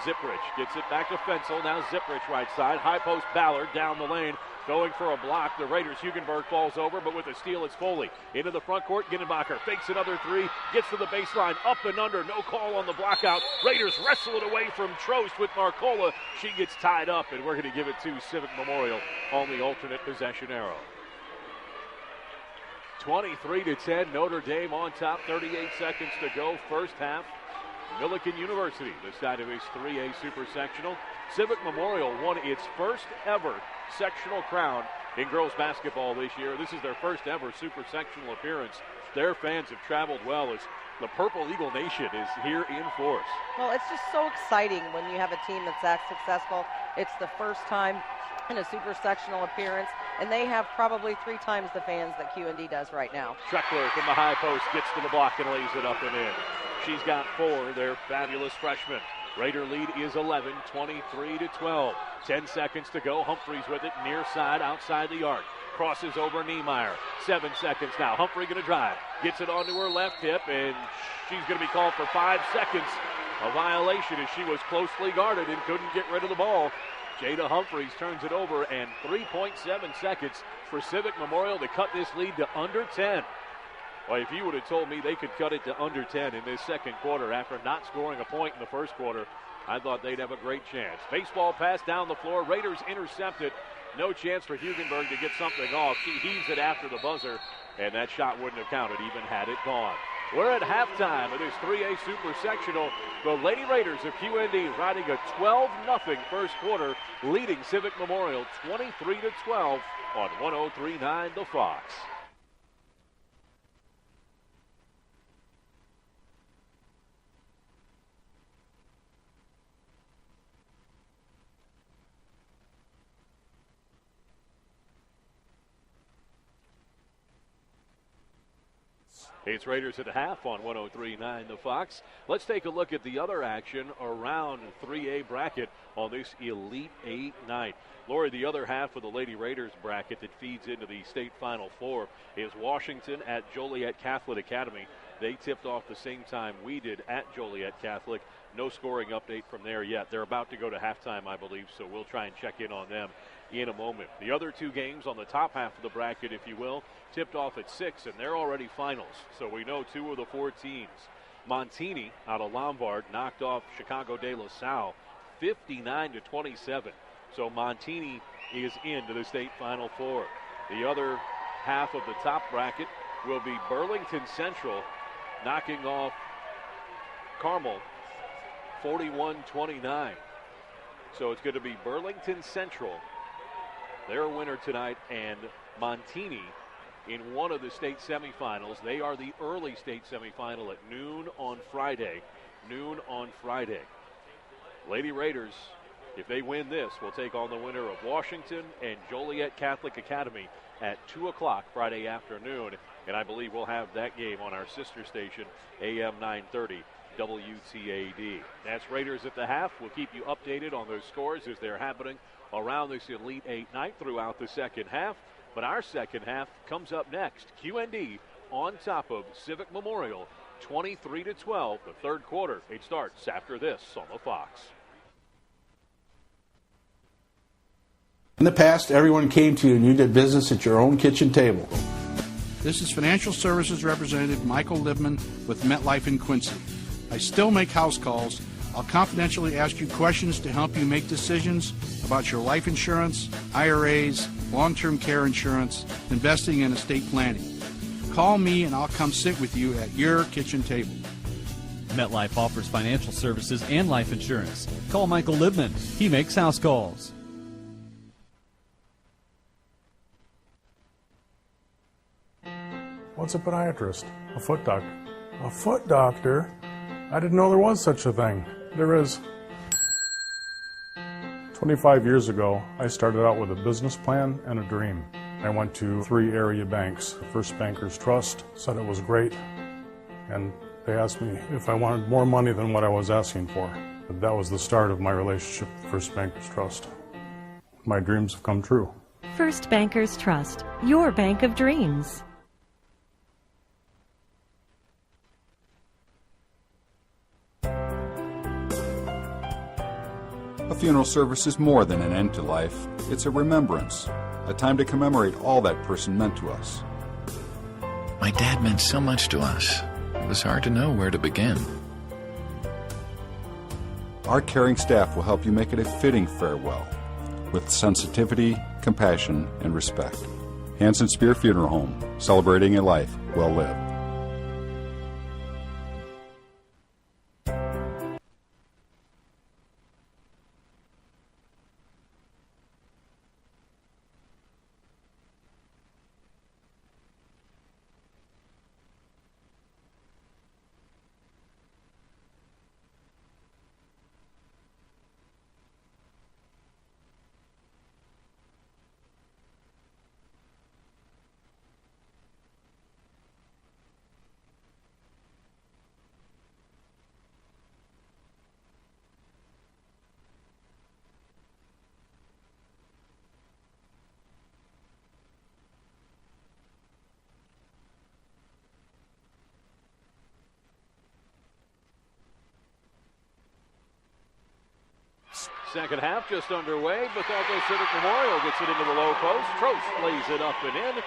Zipridge gets it back to Fensel. Now Zipridge right side. High post Ballard down the lane. Going for a block. The Raiders. Hugenberg falls over, but with a steal, it's Foley. Into the front court. Gittenbacher fakes another three. Gets to the baseline. Up and under. No call on the block out. Raiders wrestle it away from Trost with Marcola. She gets tied up, and we're going to give it to Civic Memorial on the alternate possession arrow. 23-10. Notre Dame on top. 38 seconds to go. First half. Millikan University, the side of his 3A Super Sectional. Civic Memorial won its first ever sectional crown in girls basketball this year. This is their first ever Super Sectional appearance. Their fans have traveled well as the Purple Eagle Nation is here in force. Well, it's just so exciting when you have a team that's that successful. It's the first time in a super sectional appearance, and they have probably 3 times the fans that QND does right now. Treckler from the high post gets to the block and lays it up and in. She's got 4. They're fabulous freshmen. Raider lead is 11, 23-12. 10 seconds to go. Humphreys with it, near side, outside the arc. Crosses over Niemeyer. 7 seconds now. Humphrey going to drive. Gets it onto her left hip, and she's going to be called for 5 seconds. A violation as she was closely guarded and couldn't get rid of the ball. Jada Humphreys turns it over, and 3.7 seconds for Civic Memorial to cut this lead to under 10. Well, if you would have told me they could cut it to under 10 in this second quarter after not scoring a point in the first quarter, I thought they'd have a great chance. Baseball pass down the floor. Raiders intercepted. No chance for Hugenberg to get something off. She heaves it after the buzzer, and that shot wouldn't have counted even had it gone. We're at halftime of this 3A Super Sectional. The Lady Raiders of QND riding a 12-0 first quarter, leading Civic Memorial 23-12 on 103.9 The Fox. It's Raiders at the half on 103.9 The Fox. Let's take a look at the other action around 3A bracket on this Elite 8 night. Lori, the other half of the Lady Raiders bracket that feeds into the state Final Four is Washington at Joliet Catholic Academy. They tipped off the same time we did at Joliet Catholic. No scoring update from there yet. They're about to go to halftime, I believe, so we'll try and check in on them in a moment. The other 2 games on the top half of the bracket, if you will, tipped off at 6, and they're already finals. So we know 2 of the 4 teams. Montini out of Lombard knocked off Chicago de La Salle 59-27. So Montini is into the state Final Four. The other half of the top bracket will be Burlington Central knocking off Carmel 41-29. So it's going to be Burlington Central, their winner tonight, and Montini in one of the state semifinals. They are the early state semifinal at noon on Friday. Lady Raiders, if they win this, will take on the winner of Washington and Joliet Catholic Academy at 2 o'clock Friday afternoon. And I believe we'll have that game on our sister station, AM 930. WTAD. That's Raiders at the half. We'll keep you updated on those scores as they're happening around this Elite 8 night throughout the second half. But our second half comes up next. QND on top of Civic Memorial, 23-12. The third quarter, it starts after this on the Fox. In the past, everyone came to you and you did business at your own kitchen table. This is Financial Services Representative Michael Libman with MetLife in Quincy. I still make house calls. I'll confidentially ask you questions to help you make decisions about your life insurance, IRAs, long-term care insurance, investing, and estate planning. Call me and I'll come sit with you at your kitchen table. MetLife offers financial services and life insurance. Call Michael Libman. He makes house calls. What's a podiatrist? A foot doctor. A foot doctor? I didn't know there was such a thing. There is. 25 years ago, I started out with a business plan and a dream. I went to 3 area banks. First Bankers Trust said it was great, and they asked me if I wanted more money than what I was asking for. That was the start of my relationship with First Bankers Trust. My dreams have come true. First Bankers Trust, your bank of dreams. A funeral service is more than an end to life. It's a remembrance, a time to commemorate all that person meant to us. My dad meant so much to us. It was hard to know where to begin. Our caring staff will help you make it a fitting farewell with sensitivity, compassion, and respect. Hanson Spear Funeral Home, celebrating a life well lived. Second half just underway. Bethalto Civic Memorial gets it into the low post. Trost lays it up and in.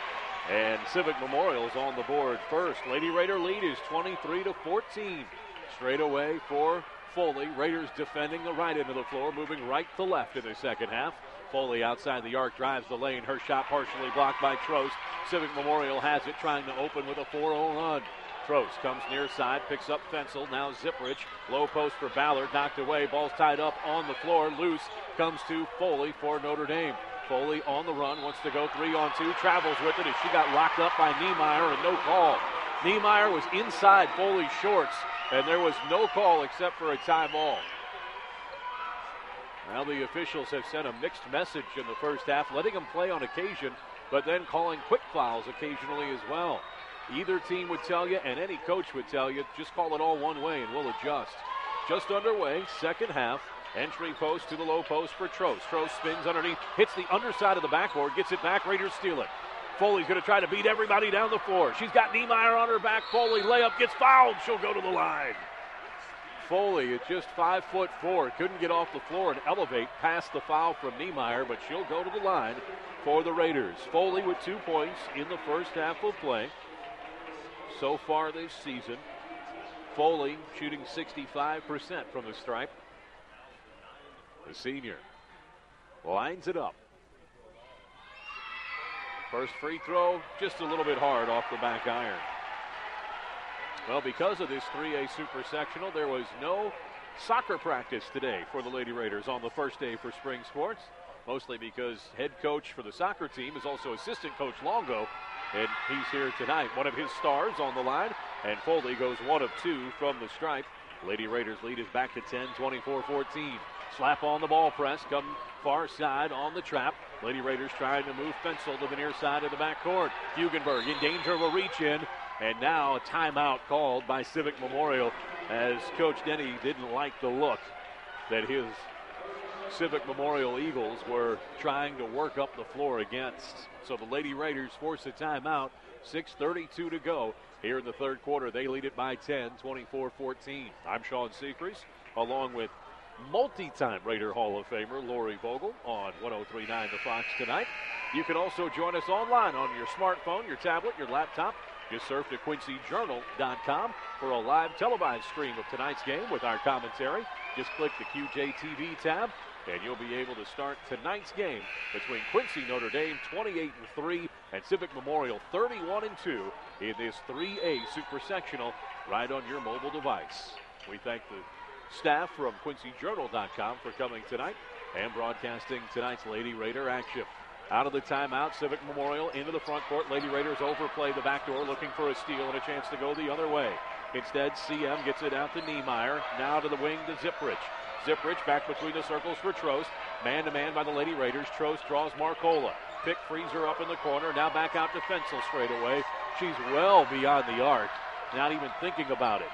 And Civic Memorial's on the board first. Lady Raider lead is 23-14. Straight away for Foley. Raiders defending the right end of the floor, moving right to left in the second half. Foley outside the arc drives the lane. Her shot partially blocked by Trost. Civic Memorial has it, trying to open with a 4-0 run. Trost comes near side, picks up Fensel. Now Ziprich. Low post for Ballard. Knocked away. Ball's tied up on the floor. Loose. Comes to Foley for Notre Dame. Foley on the run. Wants to go 3-on-2. Travels with it as she got locked up by Niemeyer and no call. Niemeyer was inside Foley's shorts, and there was no call except for a tie ball. Now the officials have sent a mixed message in the first half, letting them play on occasion, but then calling quick fouls occasionally as well. Either team would tell you, and any coach would tell you, just call it all one way and we'll adjust. Just underway, second half. Entry post to the low post for Trost. Trost spins underneath, hits the underside of the backboard, gets it back, Raiders steal it. Foley's going to try to beat everybody down the floor. She's got Niemeyer on her back. Foley layup gets fouled. She'll go to the line. Foley at just 5'4", couldn't get off the floor and elevate past the foul from Niemeyer, but she'll go to the line for the Raiders. Foley with 2 points in the first half of play. So far this season, Foley shooting 65% from the stripe. The senior lines it up. First free throw, just a little bit hard off the back iron. Well, because of this 3A Super Sectional, there was no soccer practice today for the Lady Raiders on the first day for spring sports, mostly because head coach for the soccer team is also assistant coach Longo, and he's here tonight. One of his stars on the line, and Foley goes 1 of 2 from the stripe. Lady Raiders lead is back to 10, 24-14. Slap on the ball press, come far side on the trap. Lady Raiders trying to move Fensel to the near side of the backcourt. Hugenberg in danger of a reach in, and now a timeout called by Civic Memorial as Coach Denny didn't like the look that his Civic Memorial Eagles were trying to work up the floor against. So the Lady Raiders force a timeout. 6:32 to go here in the third quarter. They lead it by 10, 24-14. I'm Sean Seacrest, along with multi-time Raider Hall of Famer Lori Vogel on 103.9 The Fox tonight. You can also join us online on your smartphone, your tablet, your laptop. Just surf to QuincyJournal.com for a live televised stream of tonight's game with our commentary. Just click the QJTV tab, and you'll be able to start tonight's game between Quincy Notre Dame 28-3 and Civic Memorial 31-2 in this 3A Super Sectional right on your mobile device. We thank the staff from QuincyJournal.com for coming tonight and broadcasting tonight's Lady Raider action. Out of the timeout, Civic Memorial into the front court. Lady Raiders overplay the back door, looking for a steal and a chance to go the other way. Instead, CM gets it out to Niemeyer. Now to the wing to Ziprich. Ziprich back between the circles for Trost. Man-to-man by the Lady Raiders. Trost draws Marcola. Pick frees her up in the corner. Now back out to Fensel straight away. She's well beyond the arc. Not even thinking about it.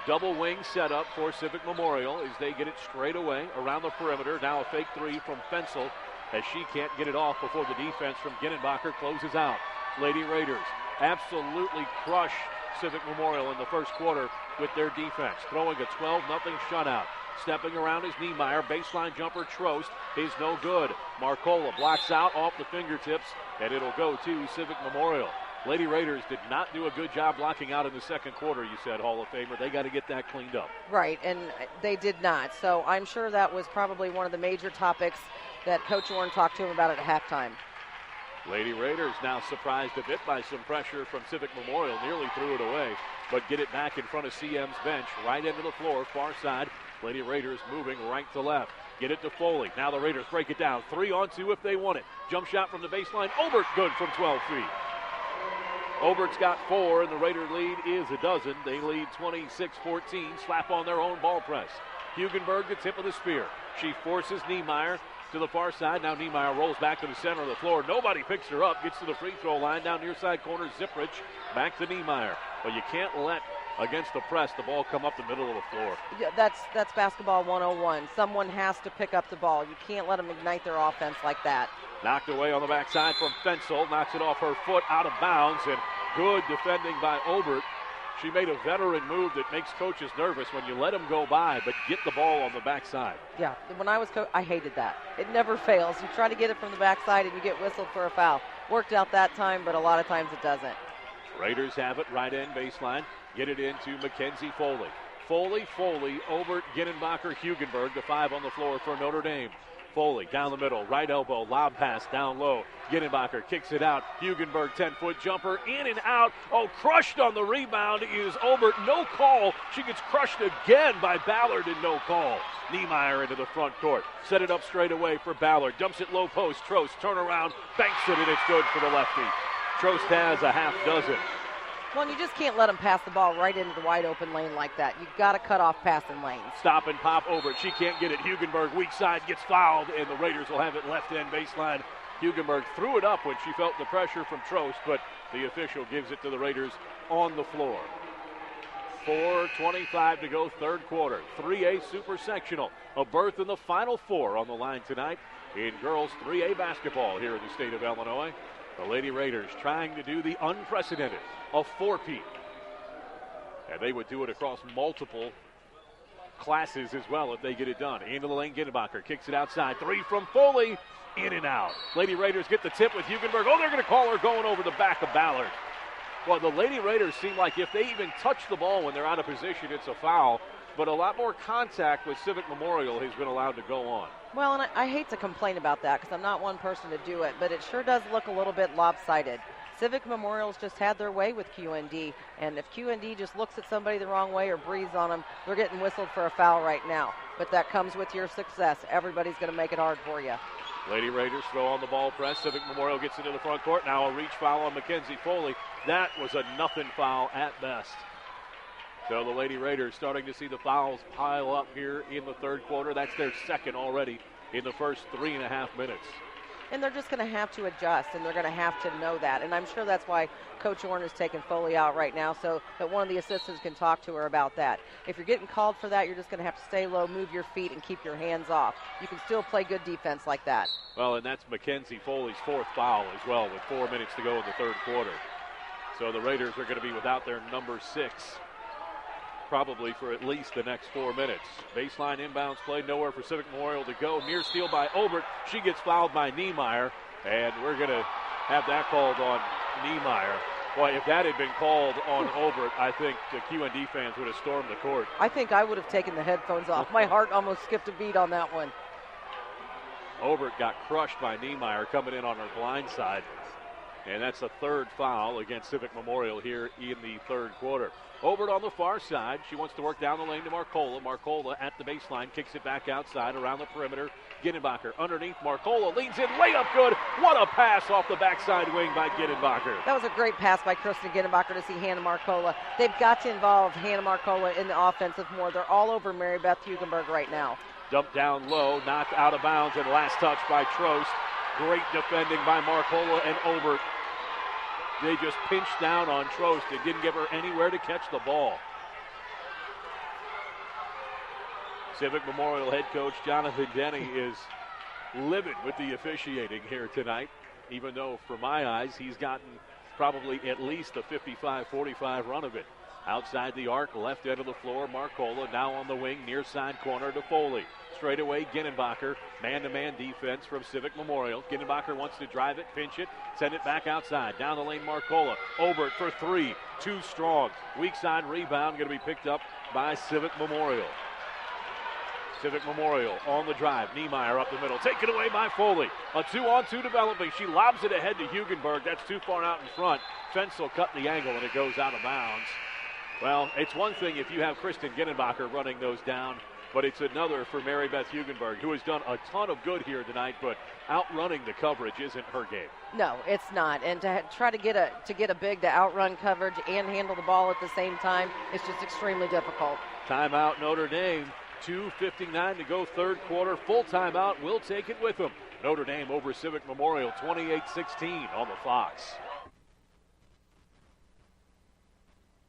Double wing set up for Civic Memorial as they get it straight away around the perimeter. Now a fake three from Fensel as she can't get it off before the defense from Ginnenbacher closes out. Lady Raiders absolutely crush Civic Memorial in the first quarter with their defense, throwing a 12-0 shutout. Stepping around is Niemeyer. Baseline jumper, Trost, is no good. Marcola blocks out off the fingertips, and it'll go to Civic Memorial. Lady Raiders did not do a good job blocking out in the second quarter, you said, Hall of Famer. They got to get that cleaned up. Right, and they did not. So I'm sure that was probably one of the major topics that Coach Warren talked to him about at halftime. Lady Raiders now surprised a bit by some pressure from Civic Memorial. Nearly threw it away, but get it back in front of CM's bench. Right into the floor, far side. Lady Raiders moving right to left. Get it to Foley. Now the Raiders break it down. 3-on-2 if they want it. Jump shot from the baseline. Obert good from 12 feet. Obert's got 4, and the Raider lead is a dozen. They lead 26-14. Slap on their own ball press. Hugenberg, the tip of the spear. She forces Niemeyer to the far side. Now Niemeyer rolls back to the center of the floor. Nobody picks her up. Gets to the free throw line. Down near side corner, Ziprich. Back to Niemeyer. But you can't let, against the press, the ball come up the middle of the floor. Yeah, that's basketball 101. Someone has to pick up the ball. You can't let them ignite their offense like that. Knocked away on the backside from Fensel. Knocks it off her foot out of bounds. And good defending by Obert She made a veteran move that makes coaches nervous when you let them go by, but get the ball on the backside. Yeah, when I was coach, I hated that. It never fails. You try to get it from the backside and you get whistled for a foul. Worked out that time, but a lot of times it doesn't. Raiders have it right end baseline. Get it into Mackenzie Foley. Foley, Obert, Ginenbacher, Hugenberg, the 5 on the floor for Notre Dame. Foley down the middle, right elbow, lob pass down low. Ginenbacher kicks it out. Hugenberg, 10-foot jumper, in and out. Oh, crushed on the rebound is Obert. No call. She gets crushed again by Ballard and no call. Niemeyer into the front court. Set it up straight away for Ballard. Dumps it low post. Trost turn around, banks it, and it's good for the lefty. Trost has a half dozen. Well, you just can't let them pass the ball right into the wide open lane like that. You've got to cut off passing lanes. Stop and pop over it. She can't get it. Hugenberg, weak side, gets fouled, and the Raiders will have it left end baseline. Hugenberg threw it up when she felt the pressure from Trost, but the official gives it to the Raiders on the floor. 4:25 to go, third quarter. 3A Super Sectional. A berth in the Final Four on the line tonight in girls 3A basketball here in the state of Illinois. The Lady Raiders trying to do the unprecedented, a four-peat. And they would do it across multiple classes as well if they get it done. Into the lane, Ginenbacher kicks it outside. 3 from Foley, in and out. Lady Raiders get the tip with Hugenberg. Oh, they're going to call her going over the back of Ballard. Well, the Lady Raiders seem like if they even touch the ball when they're out of position, it's a foul. But a lot more contact with Civic Memorial has been allowed to go on. Well, and I hate to complain about that because I'm not one person to do it, but it sure does look a little bit lopsided. Civic Memorial's just had their way with QND, and if QND just looks at somebody the wrong way or breathes on them, they're getting whistled for a foul right now. But that comes with your success. Everybody's going to make it hard for you. Lady Raiders throw on the ball press. Civic Memorial gets into the front court. Now a reach foul on Mackenzie Foley. That was a nothing foul at best. So the Lady Raiders starting to see the fouls pile up here in the third quarter. That's their second already in the first 3.5 minutes. And they're just going to have to adjust, and they're going to have to know that. And I'm sure that's why Coach Orn is taking Foley out right now so that one of the assistants can talk to her about that. If you're getting called for that, you're just going to have to stay low, move your feet, and keep your hands off. You can still play good defense like that. Well, and that's Mackenzie Foley's fourth foul as well with 4 minutes to go in the third quarter. So the Raiders are going to be without their number 6 probably for at least the next 4 minutes. Baseline inbounds play, nowhere for Civic Memorial to go. Near steal by Obert. She gets fouled by Niemeyer, and we're going to have that called on Niemeyer. Boy, if that had been called on Obert, I think the QND fans would have stormed the court. I think I would have taken the headphones off. My heart almost skipped a beat on that one. Obert got crushed by Niemeyer coming in on her blind side. And that's the third foul against Civic Memorial here in the third quarter. Obert on the far side. She wants to work down the lane to Marcola. Marcola at the baseline, kicks it back outside around the perimeter. Ginenbacher underneath. Marcola leans in, layup good. What a pass off the backside wing by Ginenbacher. That was a great pass by Kristen Ginenbacher to see Hannah Marcola. They've got to involve Hannah Marcola in the offensive more. They're all over Mary Beth Hugenberg right now. Dumped down low, knocked out of bounds, and last touch by Trost. Great defending by Marcola and Obert. They just pinched down on Trost. They didn't give her anywhere to catch the ball. Civic Memorial head coach Jonathan Denny is livid with the officiating here tonight, even though, for my eyes, he's gotten probably at least a 55-45 run of it. Outside the arc, left end of the floor, Marcola now on the wing, near side corner to Foley. Straight away, Ginenbacher, man-to-man defense from Civic Memorial. Ginenbacher wants to drive it, pinch it, send it back outside. Down the lane, Marcola. Obert for 3, too strong. Weak side rebound going to be picked up by Civic Memorial. Civic Memorial on the drive. Niemeyer up the middle. Taken away by Foley. A 2-on-2 developing. She lobs it ahead to Hugenberg. That's too far out in front. Fence will cut the angle, and it goes out of bounds. Well, it's one thing if you have Kristen Ginenbacher running those down, but it's another for Mary Beth Hugenberg, who has done a ton of good here tonight, but outrunning the coverage isn't her game. No, it's not. And to try to get a big to outrun coverage and handle the ball at the same time, it's just extremely difficult. Timeout Notre Dame. 2:59 to go, third quarter. Full timeout. We'll take it with them. Notre Dame over Civic Memorial, 28-16 on the Fox.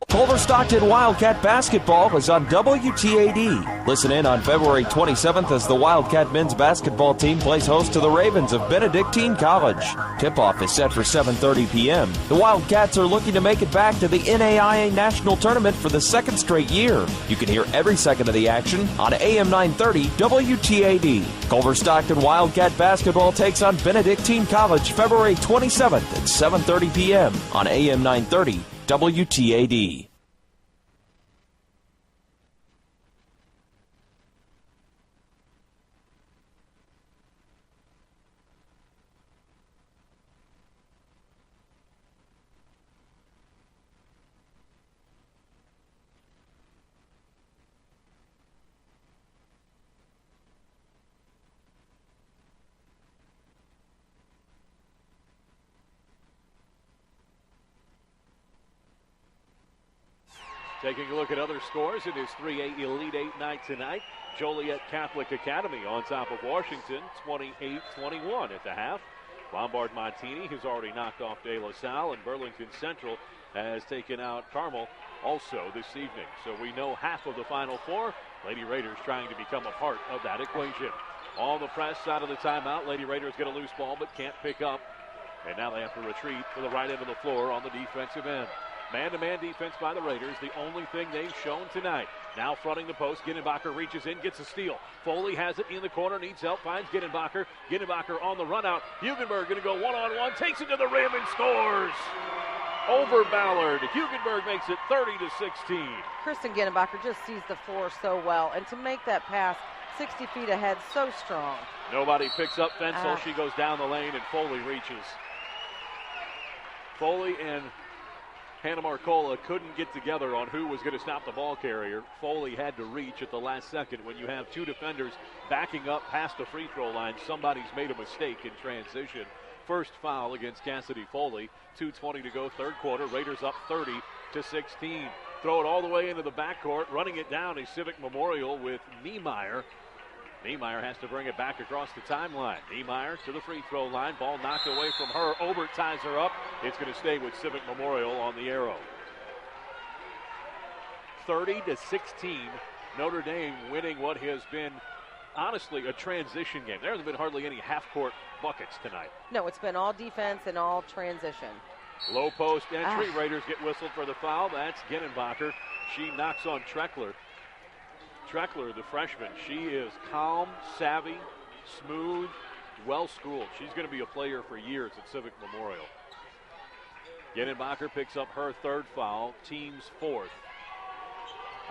Culver Stockton Wildcat basketball is on WTAD. Listen in on February 27th as the Wildcat men's basketball team plays host to the Ravens of Benedictine College. Tip-off is set for 7:30 p.m. The Wildcats are looking to make it back to the NAIA National Tournament for the second straight year. You can hear every second of the action on AM 930 WTAD. Culver Stockton Wildcat basketball takes on Benedictine College February 27th at 7:30 p.m. on AM 930 WTAD. Taking a look at other scores, it is 3A Elite 8 night tonight. Joliet Catholic Academy on top of Washington, 28-21 at the half. Lombard Montini has already knocked off De La Salle, and Burlington Central has taken out Carmel also this evening. So we know half of the Final Four. Lady Raiders trying to become a part of that equation. On the press side of the timeout, Lady Raiders get a loose ball but can't pick up. And now they have to retreat to the right end of the floor on the defensive end. Man-to-man defense by the Raiders, the only thing they've shown tonight. Now fronting the post, Ginenbacher reaches in, gets a steal. Foley has it in the corner, needs help, finds Ginenbacher. Ginenbacher on the run out. Hugenberg going to go one-on-one, takes it to the rim and scores. Over Ballard. Hugenberg makes it 30-16. Kristen Ginenbacher just sees the floor so well, and to make that pass 60 feet ahead, so strong. Nobody picks up Fensel. She goes down the lane, and Foley reaches. Foley and Hannah Marcola couldn't get together on who was going to stop the ball carrier. Foley had to reach at the last second. When you have two defenders backing up past the free throw line, somebody's made a mistake in transition. First foul against Cassidy Foley. 2:20 to go, third quarter. Raiders up 30-16. Throw it all the way into the backcourt. Running it down is Civic Memorial with Niemeyer. Niemeyer has to bring it back across the timeline. Niemeyer to the free throw line. Ball knocked away from her. Obert ties her up. It's going to stay with Civic Memorial on the arrow. 30-16. Notre Dame winning what has been, honestly, a transition game. There hasn't been hardly any half-court buckets tonight. No, it's been all defense and all transition. Low post entry. Raiders get whistled for the foul. That's Ginenbacher. She knocks on Treckler. Treckler, the freshman, she is calm, savvy, smooth, well-schooled. She's going to be a player for years at Civic Memorial. Ginenbacher picks up her third foul, team's fourth.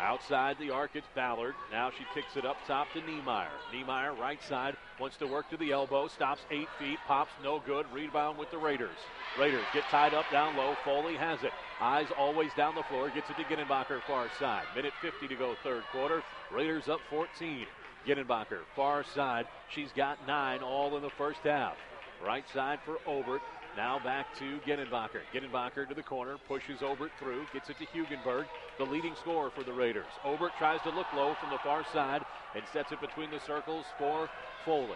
Outside the arc, it's Ballard. Now she kicks it up top to Niemeyer. Niemeyer, right side, wants to work to the elbow, stops 8 feet, pops, no good. Rebound with the Raiders. Raiders get tied up down low. Foley has it. Eyes always down the floor. Gets it to Ginenbacher, far side. Minute 50 to go, third quarter. Raiders up 14. Ginenbacher, far side. She's got 9 all in the first half. Right side for Obert. Now back to Ginenbacher. Ginenbacher to the corner, pushes Obert through, gets it to Hugenberg, the leading scorer for the Raiders. Obert tries to look low from the far side and sets it between the circles for Foley.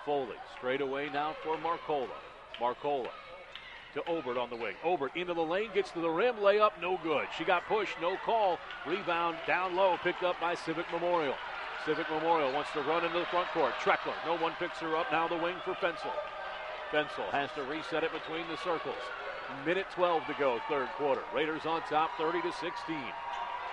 Foley straight away now for Marcola. Marcola to Obert on the wing. Obert into the lane, gets to the rim, layup, no good. She got pushed, no call. Rebound down low, picked up by Civic Memorial. Civic Memorial wants to run into the front court. Treckler, no one picks her up. Now the wing for Fensel. Fensel has to reset it between the circles. Minute 12 to go, third quarter. Raiders on top, 30-16.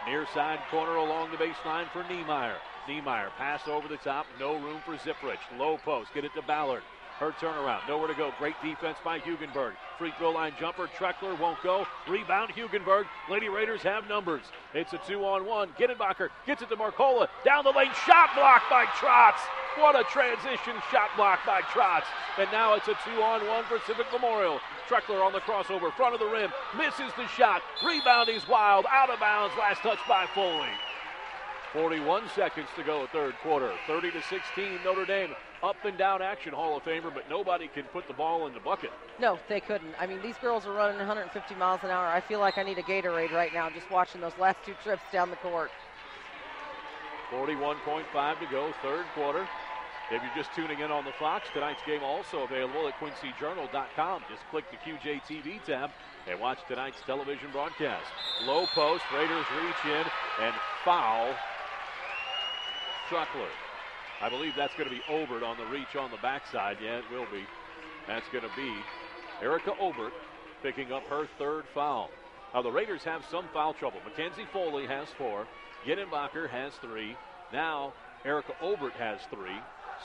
Near side corner along the baseline for Niemeyer. Niemeyer, pass over the top, no room for Zipprich. Low post, get it to Ballard. Her turnaround, nowhere to go. Great defense by Hugenberg. Free throw line jumper, Treckler won't go. Rebound, Hugenberg. Lady Raiders have numbers. It's a 2-on-1. Ginenbacher gets it to Marcola. Down the lane, shot blocked by Trotz. What a transition shot block by Trotz. And now it's a 2-on-1 for Civic Memorial. Treckler on the crossover, front of the rim, misses the shot. Rebound is wild, out of bounds. Last touch by Foley. 41 seconds to go, third quarter. 30-16, Notre Dame. Up and down action, Hall of Famer, but nobody can put the ball in the bucket. No, they couldn't. I mean, these girls are running 150 miles an hour. I feel like I need a Gatorade right now just watching those last 2 trips down the court. 41.5 to go, third quarter. If you're just tuning in on the Fox, tonight's game also available at quincyjournal.com. Just click the QJ TV tab and watch tonight's television broadcast. Low post, Raiders reach in and foul Truckler. I believe that's going to be Obert on the reach on the backside. Yeah, it will be. That's going to be Erica Obert picking up her third foul. Now the Raiders have some foul trouble. Mackenzie Foley has 4. Gittenbacher has 3. Now Erica Obert has 3.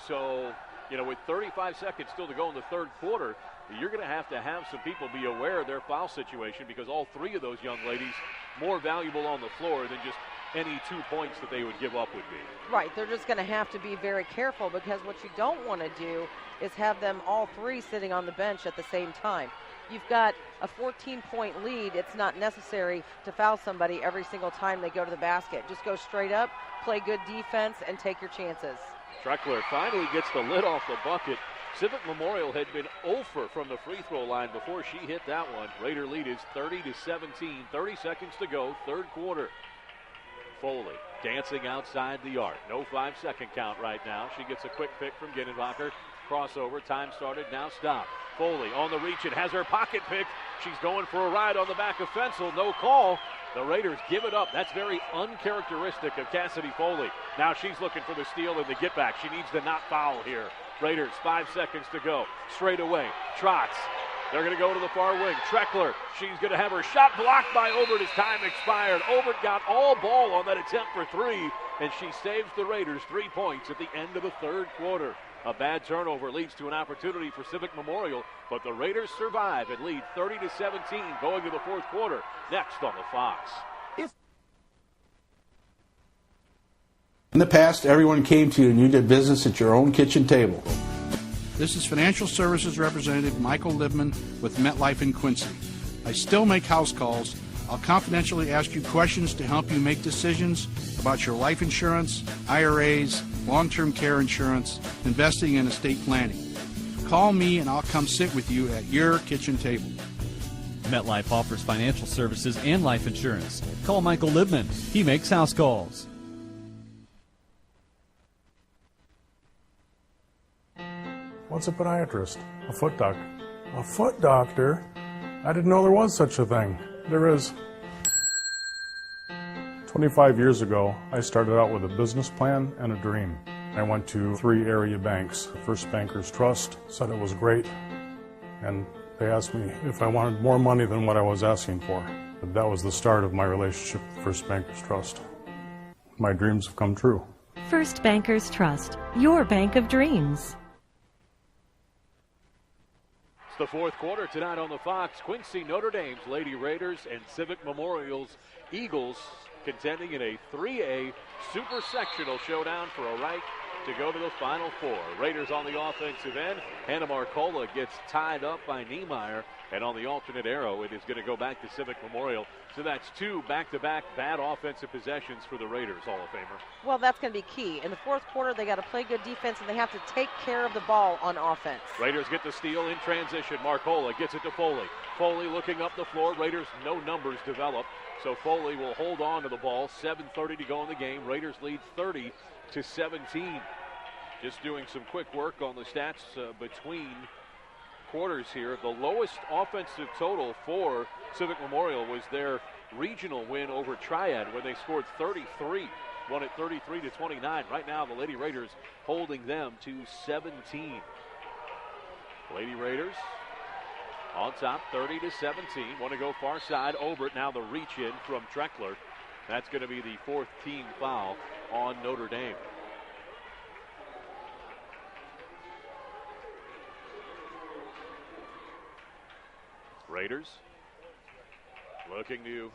So, with 35 seconds still to go in the third quarter, you're going to have some people be aware of their foul situation, because all 3 of those young ladies more valuable on the floor than just any 2 points that they would give up would be. Right, they're just going to have to be very careful, because what you don't want to do is have them all 3 sitting on the bench at the same time. You've got a 14-point lead. It's not necessary to foul somebody every single time they go to the basket. Just go straight up, play good defense, and take your chances. Treckler finally gets the lid off the bucket. Civic Memorial had been 0 from the free throw line before she hit that one. Raider lead is 30-17. 30 seconds to go, third quarter. Foley dancing outside the arc. No 5-second count right now. She gets a quick pick from Gittenbacher. Crossover, time started, now stop. Foley on the reach, it has her pocket picked. She's going for a ride on the back of Fensel, no call. The Raiders give it up. That's very uncharacteristic of Cassidy Foley. Now she's looking for the steal and the get back. She needs to not foul here. Raiders, 5 seconds to go. Straight away, trots. They're going to go to the far wing. Treckler, she's going to have her shot blocked by Obert as time expired. Obert got all ball on that attempt for 3, and she saves the Raiders 3 points at the end of the third quarter. A bad turnover leads to an opportunity for Civic Memorial, but the Raiders survive and lead 30-17 going to the fourth quarter. Next on the Fox. In the past, everyone came to you and you did business at your own kitchen table. This is Financial Services Representative Michael Libman with MetLife in Quincy. I still make house calls. I'll confidentially ask you questions to help you make decisions about your life insurance, IRAs, long-term care insurance, investing, and estate planning. Call me and I'll come sit with you at your kitchen table. MetLife offers financial services and life insurance. Call Michael Libman. He makes house calls. What's a podiatrist? A foot doctor. A foot doctor? I didn't know there was such a thing. There is. 25 years ago, I started out with a business plan and a dream. I went to 3 area banks. First Bankers Trust said it was great, and they asked me if I wanted more money than what I was asking for. But that was the start of my relationship with First Bankers Trust. My dreams have come true. First Bankers Trust, your bank of dreams. It's the fourth quarter tonight on the Fox. Quincy Notre Dame's Lady Raiders and Civic Memorial's Eagles contending in a 3A super sectional showdown for a right to go to the Final Four. Raiders on the offensive end. Hannah Marcola gets tied up by Niemeyer, and on the alternate arrow, it is going to go back to Civic Memorial. So that's 2 back-to-back bad offensive possessions for the Raiders, Hall of Famer. Well, that's going to be key. In the fourth quarter, they got to play good defense, and they have to take care of the ball on offense. Raiders get the steal in transition. Marcola gets it to Foley. Foley looking up the floor. Raiders, no numbers develop. So Foley will hold on to the ball. 7:30 to go in the game. Raiders lead 30-17. Just doing some quick work on the stats between quarters here. The lowest offensive total for Civic Memorial was their regional win over Triad, where they scored 33. Won it 33-29. Right now, the Lady Raiders holding them to 17. Lady Raiders on top, 30-17. Want to go far side. Obert now the reach in from Treckler. That's going to be the 4th team foul on Notre Dame. Raiders looking to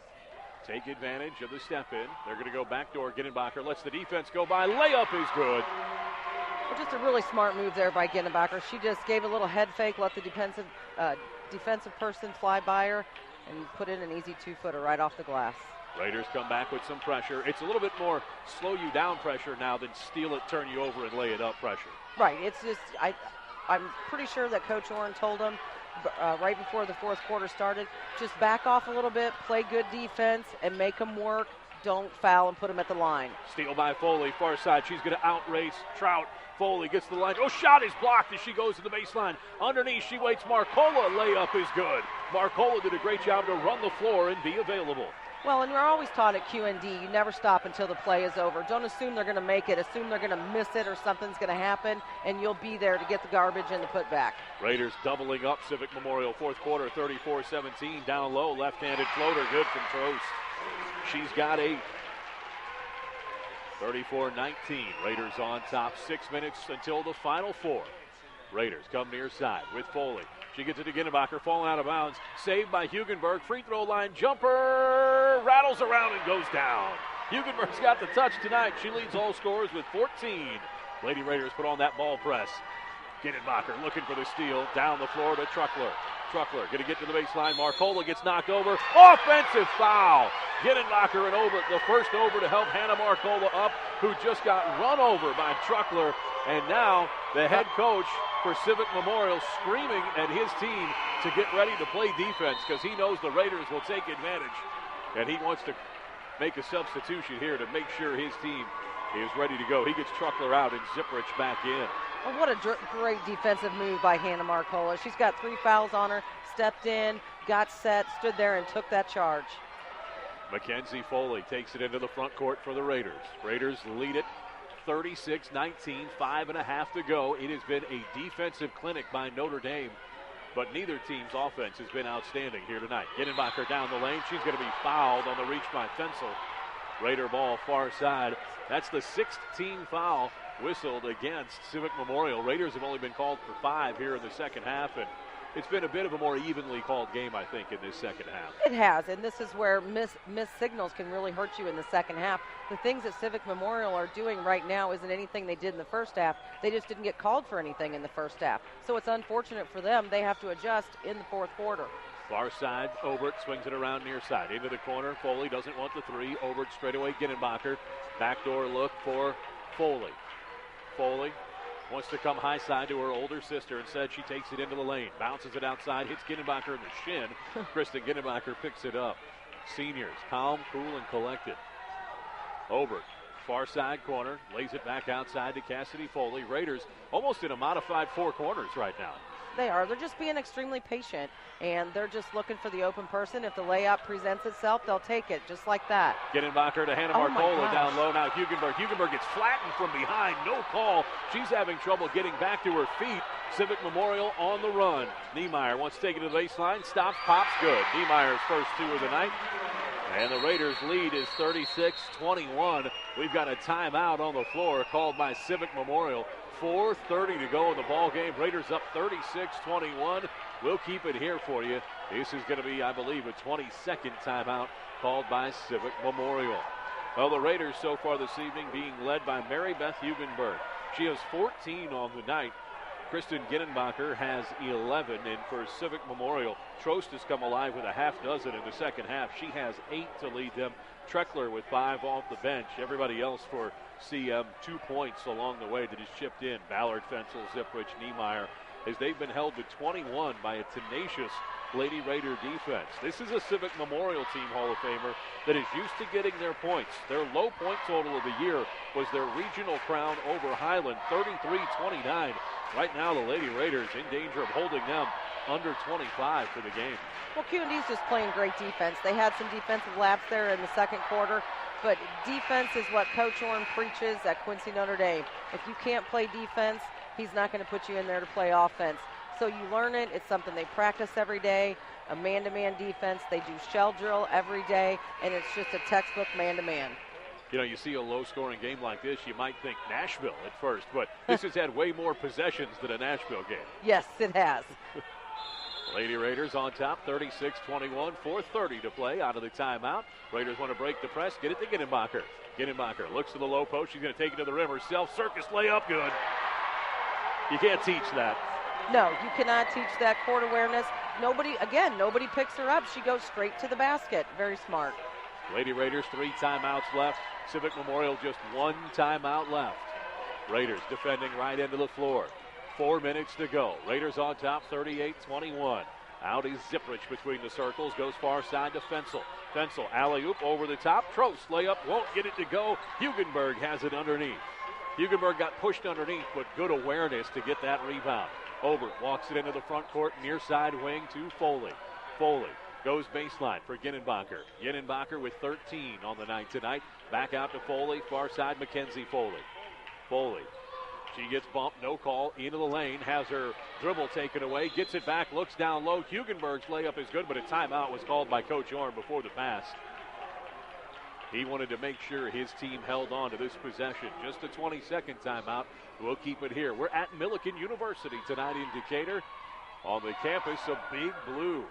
take advantage of the step in. They're going to go backdoor. Gittenbacher lets the defense go by. Layup is good. Well, just a really smart move there by Gittenbacher. She just gave a little head fake, let the defensive person fly by her, and put in an easy 2-footer right off the glass. Raiders come back with some pressure. It's a little bit more slow you down pressure now than steal it, turn you over, and lay it up pressure. Right. It's just I'm pretty sure that Coach Orrin told them right before the fourth quarter started, just back off a little bit, play good defense, and make them work. don't foul and put them at the line. Steal by Foley, far side. She's going to outrace Trout. Foley gets to the line. Oh, shot is blocked as she goes to the baseline. Underneath, she waits. Marcola, layup is good. Marcola did a great job to run the floor and be available. Well, and we're always taught at QND, you never stop until the play is over. Don't assume they're going to make it. Assume they're going to miss it or something's going to happen, and you'll be there to get the garbage and the putback. Raiders doubling up Civic Memorial. Fourth quarter, 34-17. Down low, left-handed floater, good from Trost. She's got 8. 34-19. Raiders on top. 6 minutes until the final 4. Raiders come near side with Foley. She gets it to Ginnebacher, falling out of bounds. Saved by Hugenberg. Free throw line jumper. Rattles around and goes down. Hugenberg's got the touch tonight. She leads all scorers with 14. Lady Raiders put on that ball press. Ginnebacher looking for the steal. Down the floor to Truckler. Truckler going to get to the baseline. Marcola gets knocked over. Offensive foul. Ginnebacher and over, the first over to help Hannah Marcola up, who just got run over by Truckler. And now the head coach for Civic Memorial screaming at his team to get ready to play defense because he knows the Raiders will take advantage. And he wants to make a substitution here to make sure his team is ready to go. He gets Truckler out and Zipprich back in. Well, what a great defensive move by Hannah Marcola. She's got 3 fouls on her, stepped in, got set, stood there and took that charge. Mackenzie Foley takes it into the front court for the Raiders. Raiders lead it 36-19, 5.5 to go. It has been a defensive clinic by Notre Dame, but neither team's offense has been outstanding here tonight. Ginnebacher down the lane. She's going to be fouled on the reach by Fensel. Raider ball far side. That's the 6th team foul whistled against Civic Memorial. Raiders have only been called for 5 here in the second half, and it's been a bit of a more evenly called game, I think, in this second half. It has, and this is where missed signals can really hurt you in the second half. The things that Civic Memorial are doing right now isn't anything they did in the first half. They just didn't get called for anything in the first half. So it's unfortunate for them. They have to adjust in the fourth quarter. Far side, Obert swings it around near side. Into the corner, Foley doesn't want the 3. Obert straight away, Ginnebacher. Backdoor look for Foley. Foley wants to come high side to her older sister. Instead, she takes it into the lane. Bounces it outside, hits Ginnebacher in the shin. Kristen Ginnebacher picks it up. Seniors, calm, cool, and collected. Obert, far side corner, lays it back outside to Cassidy Foley. Raiders almost in a modified 4 corners right now. They are. They're just being extremely patient, and they're just looking for the open person. If the layup presents itself, they'll take it, just like that. Ginnebacher to Hannah Marcola down low. Now Hugenberg. Hugenberg gets flattened from behind. No call. She's having trouble getting back to her feet. Civic Memorial on the run. Niemeyer wants to take it to the baseline. Stops, pops, good. Niemeyer's first 2 of the night. And the Raiders' lead is 36-21. We've got a timeout on the floor called by Civic Memorial. 4:30 to go in the ball game. Raiders up 36-21. We'll keep it here for you. This is going to be, I believe, a 22nd timeout called by Civic Memorial. Well, the Raiders so far this evening being led by Mary Beth Hugenberg. She has 14 on the night. Kristen Ginnebacher has 11, and for Civic Memorial, Trost has come alive with a half dozen in the second half. She has 8 to lead them. Treckler with 5 off the bench. Everybody else for CM 2 points along the way that has chipped in. Ballard, Fensel, Zipprich, Niemeyer, as they've been held to 21 by a tenacious Lady Raider defense. This is a Civic Memorial Team Hall of Famer that is used to getting their points. Their low point total of the year was their regional crown over Highland, 33-29. Right now, the Lady Raiders in danger of holding them under 25 for the game. Well, QND's just playing great defense. They had some defensive laps there in the second quarter, but defense is what Coach Orn preaches at Quincy Notre Dame. If you can't play defense, he's not going to put you in there to play offense. So you learn it. It's something they practice every day, a man-to-man defense. They do shell drill every day, and it's just a textbook man-to-man. You know, you see a low-scoring game like this, you might think Nashville at first, but this has had way more possessions than a Nashville game. Yes, it has. Lady Raiders on top, 36-21, 4:30 to play out of the timeout. Raiders want to break the press, get it to Ginnebacher. Ginnebacher looks to the low post. She's going to take it to the rim herself. Circus layup, good. You can't teach that. No, you cannot teach that court awareness. Nobody picks her up. She goes straight to the basket. Very smart. Lady Raiders, 3 timeouts left. Civic Memorial just 1 timeout left. Raiders defending right into the floor. 4 minutes to go. Raiders on top, 38-21. Out is Ziprich between the circles, goes far side to Fensel. Fensel, alley-oop over the top. Trost, layup, won't get it to go. Hugenberg has it underneath. Hugenberg got pushed underneath, but good awareness to get that rebound. Obert walks it into the front court, near side wing to Foley. Foley goes baseline for Ginnenbacher. Ginnenbacher with 13 on the night tonight. Back out to Foley, far side Mackenzie Foley. Foley, she gets bumped, no call, into the lane, has her dribble taken away, gets it back, looks down low. Hugenberg's layup is good, but a timeout was called by Coach Orm before the pass. He wanted to make sure his team held on to this possession. Just a 20-second timeout. We'll keep it here. We're at Millikin University tonight in Decatur on the campus of Big Blue.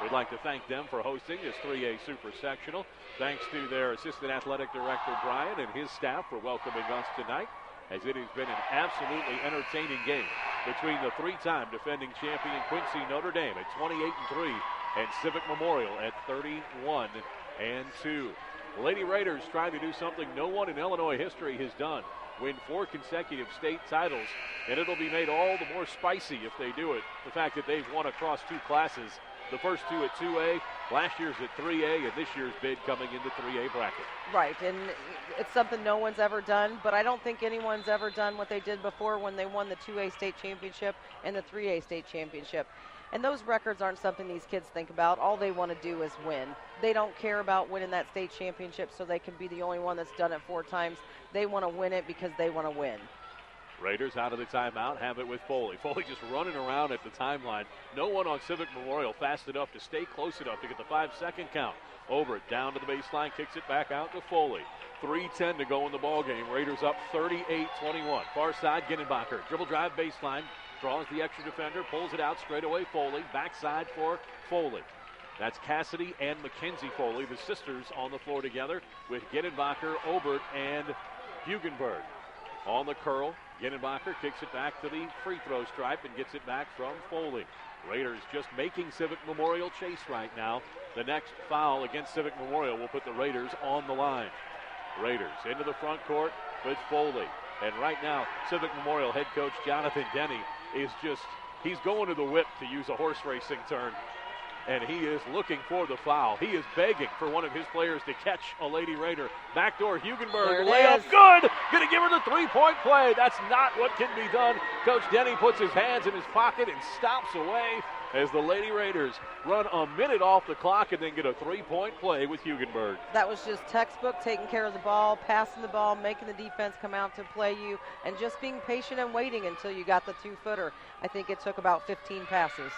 We'd like to thank them for hosting this 3A Super Sectional. Thanks to their Assistant Athletic Director, Brian, and his staff for welcoming us tonight, as it has been an absolutely entertaining game between the three-time defending champion Quincy Notre Dame at 28-3 and Civic Memorial at 31-2. Lady Raiders trying to do something no one in Illinois history has done. Win 4 consecutive state titles, and it'll be made all the more spicy if they do it. The fact that they've won across 2 classes, the first 2 at 2A, last year's at 3A, and this year's bid coming into 3A bracket. Right, and it's something no one's ever done, but I don't think anyone's ever done what they did before when they won the 2A state championship and the 3A state championship. And those records aren't something these kids think about. All they want to do is win. They don't care about winning that state championship so they can be the only one that's done it 4 times. They want to win it because they want to win. Raiders out of the timeout, have it with Foley. Foley just running around at the timeline. No one on Civic Memorial fast enough to stay close enough to get the 5-second count. Over it, down to the baseline, kicks it back out to Foley. 3:10 to go in the ball game. Raiders up 38-21. Far side, Ginnenbacher. Dribble drive baseline. Draws the extra defender, pulls it out straight away. Foley, backside for Foley. That's Cassidy and Mackenzie Foley, the sisters on the floor together with Ginnenbacher, Obert, and Hugenberg. On the curl, Ginnenbacher kicks it back to the free throw stripe and gets it back from Foley. Raiders just making Civic Memorial chase right now. The next foul against Civic Memorial will put the Raiders on the line. Raiders into the front court with Foley. And right now, Civic Memorial head coach Jonathan Denny is he's going to the whip, to use a horse racing term, and he is looking for the foul. He is begging for one of his players to catch a Lady Raider. Backdoor Hugenberg, layup good. Going to give her the 3-point play. That's not what can be done. Coach Denny puts his hands in his pocket and stops away as the Lady Raiders run a minute off the clock and then get a 3-point play with Hugenberg. That was just textbook, taking care of the ball, passing the ball, making the defense come out to play you, and just being patient and waiting until you got the 2-footer. I think it took about 15 passes.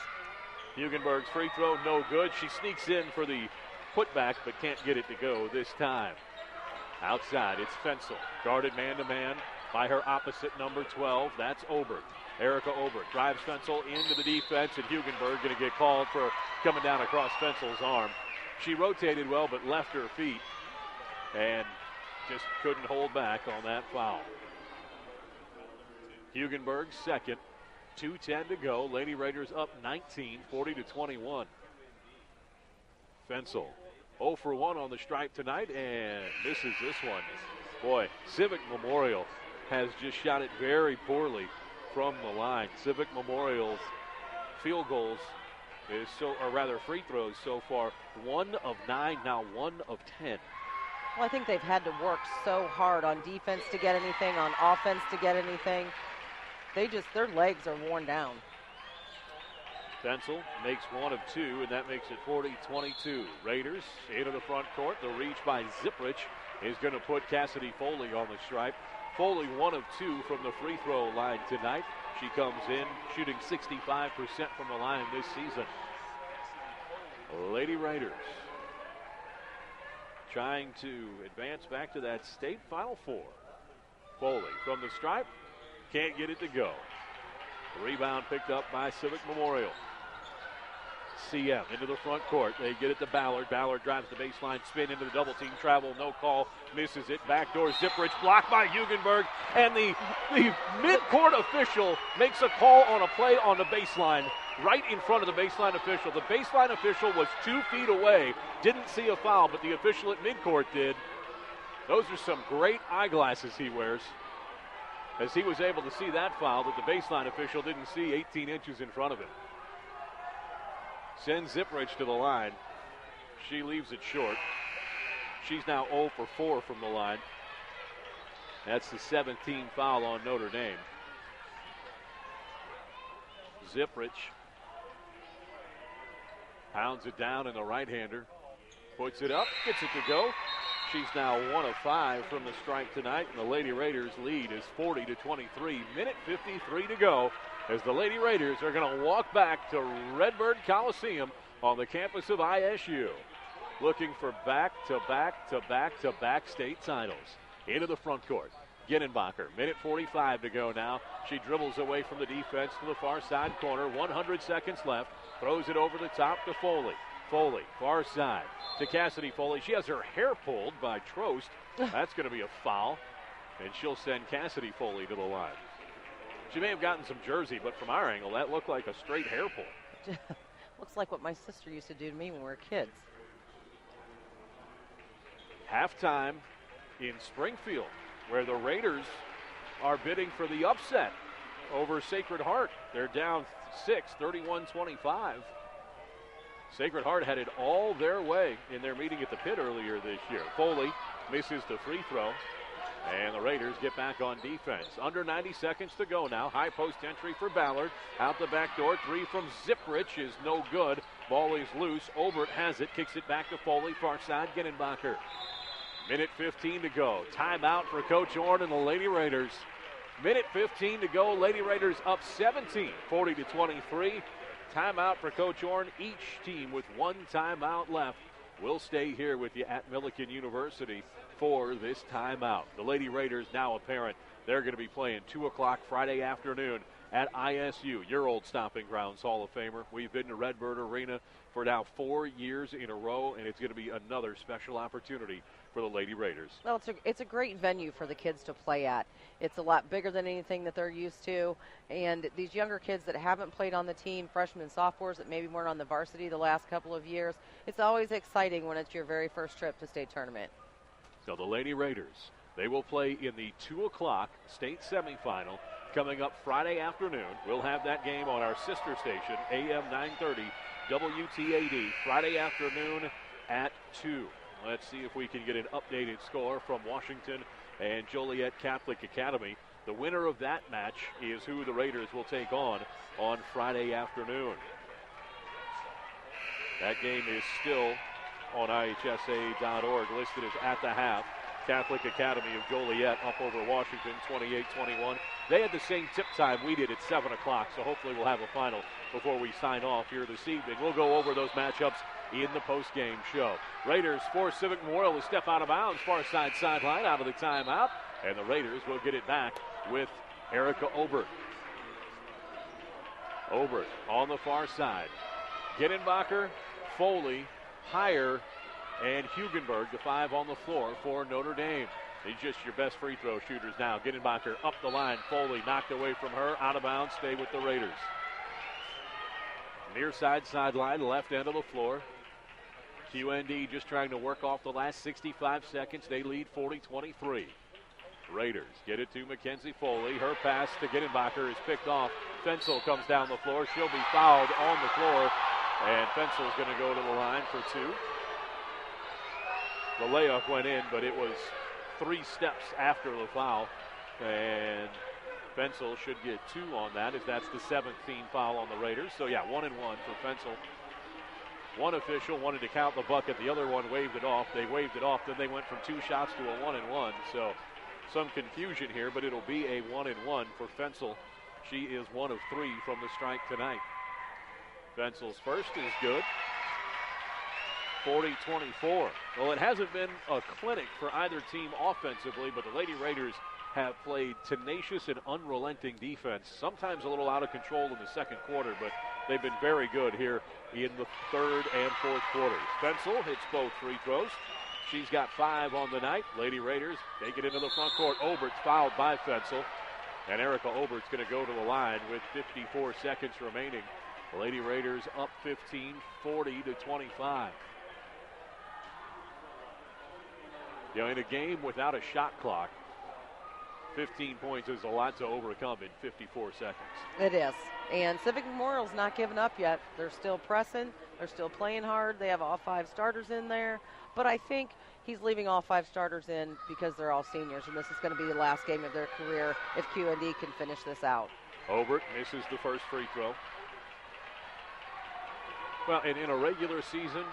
Hugenberg's free throw no good. She sneaks in for the putback but can't get it to go this time. Outside, it's Fensel, guarded man-to-man by her opposite number 12. That's Obert. Erica Obert drives Fensel into the defense, and Hugenberg going to get called for coming down across Fensel's arm. She rotated well but left her feet and just couldn't hold back on that foul. Hugenberg second. 2:10 to go. Lady Raiders up 19, 40-21. Fensel 0 for 1 on the stripe tonight and misses this one. Boy, Civic Memorial has just shot it very poorly from the line. Civic Memorial's field goals free throws so far, 1 of 9, now 1 of 10. Well, I think they've had to work so hard on defense to get anything, on offense to get anything. Their legs are worn down. Fensel makes 1 of 2, and that makes it 40-22. Raiders into the front court. The reach by Ziprich is going to put Cassidy Foley on the stripe. Foley 1 of 2 from the free throw line tonight. She comes in shooting 65% from the line this season. Lady Raiders trying to advance back to that state Final Four. Foley from the stripe. Can't get it to go. The rebound picked up by Civic Memorial. CM into the front court. They get it to Ballard. Ballard drives the baseline, spin into the double team, travel, no call, misses it. Backdoor Ziprich blocked by Hugenberg, and the mid-court official makes a call on a play on the baseline, right in front of the baseline official. The baseline official was 2 feet away, didn't see a foul, but the official at midcourt did. Those are some great eyeglasses he wears, as he was able to see that foul that the baseline official didn't see 18 inches in front of him. sends Ziprich to the line. She leaves it short. She's now 0 for 4 from the line. That's the 17th foul on Notre Dame. Ziprich pounds it down in the right-hander. Puts it up, gets it to go. She's now 1 of 5 from the strike tonight, and the Lady Raiders lead is 40-23. Minute 53 to go as the Lady Raiders are going to walk back to Redbird Coliseum on the campus of ISU, looking for back-to-back-to-back-to-back state titles. Into the front court. Ginnenbacher, minute 45 to go now. She dribbles away from the defense to the far side corner. 100 seconds left. Throws it over the top to Foley. Foley, far side to Cassidy Foley. She has her hair pulled by Trost. That's going to be a foul. And she'll send Cassidy Foley to the line. She may have gotten some jersey, but from our angle, that looked like a straight hair pull. Looks like what my sister used to do to me when we were kids. Halftime in Springfield, where the Raiders are bidding for the upset over Sacred Heart. They're down 6, 31-25. Sacred Heart had it all their way in their meeting at the pit earlier this year. Foley misses the free throw, and the Raiders get back on defense. Under 90 seconds to go now. High post entry for Ballard. Out the back door, 3 from Ziprich is no good. Ball is loose. Obert has it, kicks it back to Foley. Far side, Ginnenbacher. Minute 15 to go. Timeout for Coach Orn and the Lady Raiders. Minute 15 to go. Lady Raiders up 17, 40-23. Timeout for Coach Orn. Each team with 1 timeout left. We'll stay here with you at Millikan University for this timeout. The Lady Raiders now apparent they're going to be playing 2 o'clock Friday afternoon at ISU, your old stomping grounds, Hall of Famer. We've been to Redbird Arena for now 4 years in a row, and it's going to be another special opportunity for the Lady Raiders. Well, it's a great venue for the kids to play at. It's a lot bigger than anything that they're used to, and these younger kids that haven't played on the team, freshmen and sophomores that maybe weren't on the varsity the last couple of years, it's always exciting when it's your very first trip to state tournament. So the Lady Raiders, they will play in the 2 o'clock state semifinal coming up Friday afternoon. We'll have that game on our sister station, AM 930 WTAD, Friday afternoon at 2. Let's see if we can get an updated score from Washington and Joliet Catholic Academy. The winner of that match is who the Raiders will take on Friday afternoon. That game is still on IHSA.org, listed as at the half. Catholic Academy of Joliet up over Washington 28-21. They had the same tip time we did at 7 o'clock, so hopefully we'll have a final before we sign off here this evening. We'll go over those matchups in the post-game show. Raiders force Civic Memorial to step out of bounds, far side sideline, out of the timeout, and the Raiders will get it back with Erica Obert. Obert on the far side. Ginnenbacher, Foley, Heyer, and Hugenberg, the 5 on the floor for Notre Dame. These just your best free throw shooters now. Ginnenbacher up the line. Foley knocked away from her. Out of bounds. Stay with the Raiders. Near side sideline, left end of the floor. QND just trying to work off the last 65 seconds. They lead 40-23. Raiders get it to Mackenzie Foley. Her pass to Ginnenbacher is picked off. Fensel comes down the floor. She'll be fouled on the floor. And Fensel's going to go to the line for 2. The layup went in, but it was 3 steps after the foul. And Fensel should get 2 on that, as that's the 17th foul on the Raiders. So, yeah, 1 and 1 for Fensel. One official wanted to count the bucket. The other one waved it off. They waved it off. Then they went from 2 shots to a 1 and 1. So some confusion here, but it'll be a 1 and 1 for Fensel. She is 1 of 3 from the strike tonight. Fensel's first is good. 40-24. Well, it hasn't been a clinic for either team offensively, but the Lady Raiders have played tenacious and unrelenting defense, sometimes a little out of control in the second quarter, but they've been very good here in the third and fourth quarters. Fensel hits both free throws. She's got 5 on the night. Lady Raiders take it into the front court. Obert's fouled by Fensel, and Erica Obert's going to go to the line with 54 seconds remaining. The Lady Raiders up 15, 40-25. You know, in a game without a shot clock, 15 points is a lot to overcome in 54 seconds. It is. And Civic Memorial's not giving up yet. They're still pressing. They're still playing hard. They have all 5 starters in there. But I think he's leaving all 5 starters in because they're all seniors, and this is going to be the last game of their career if QND can finish this out. Obert misses the first free throw. Well, and in a regular season,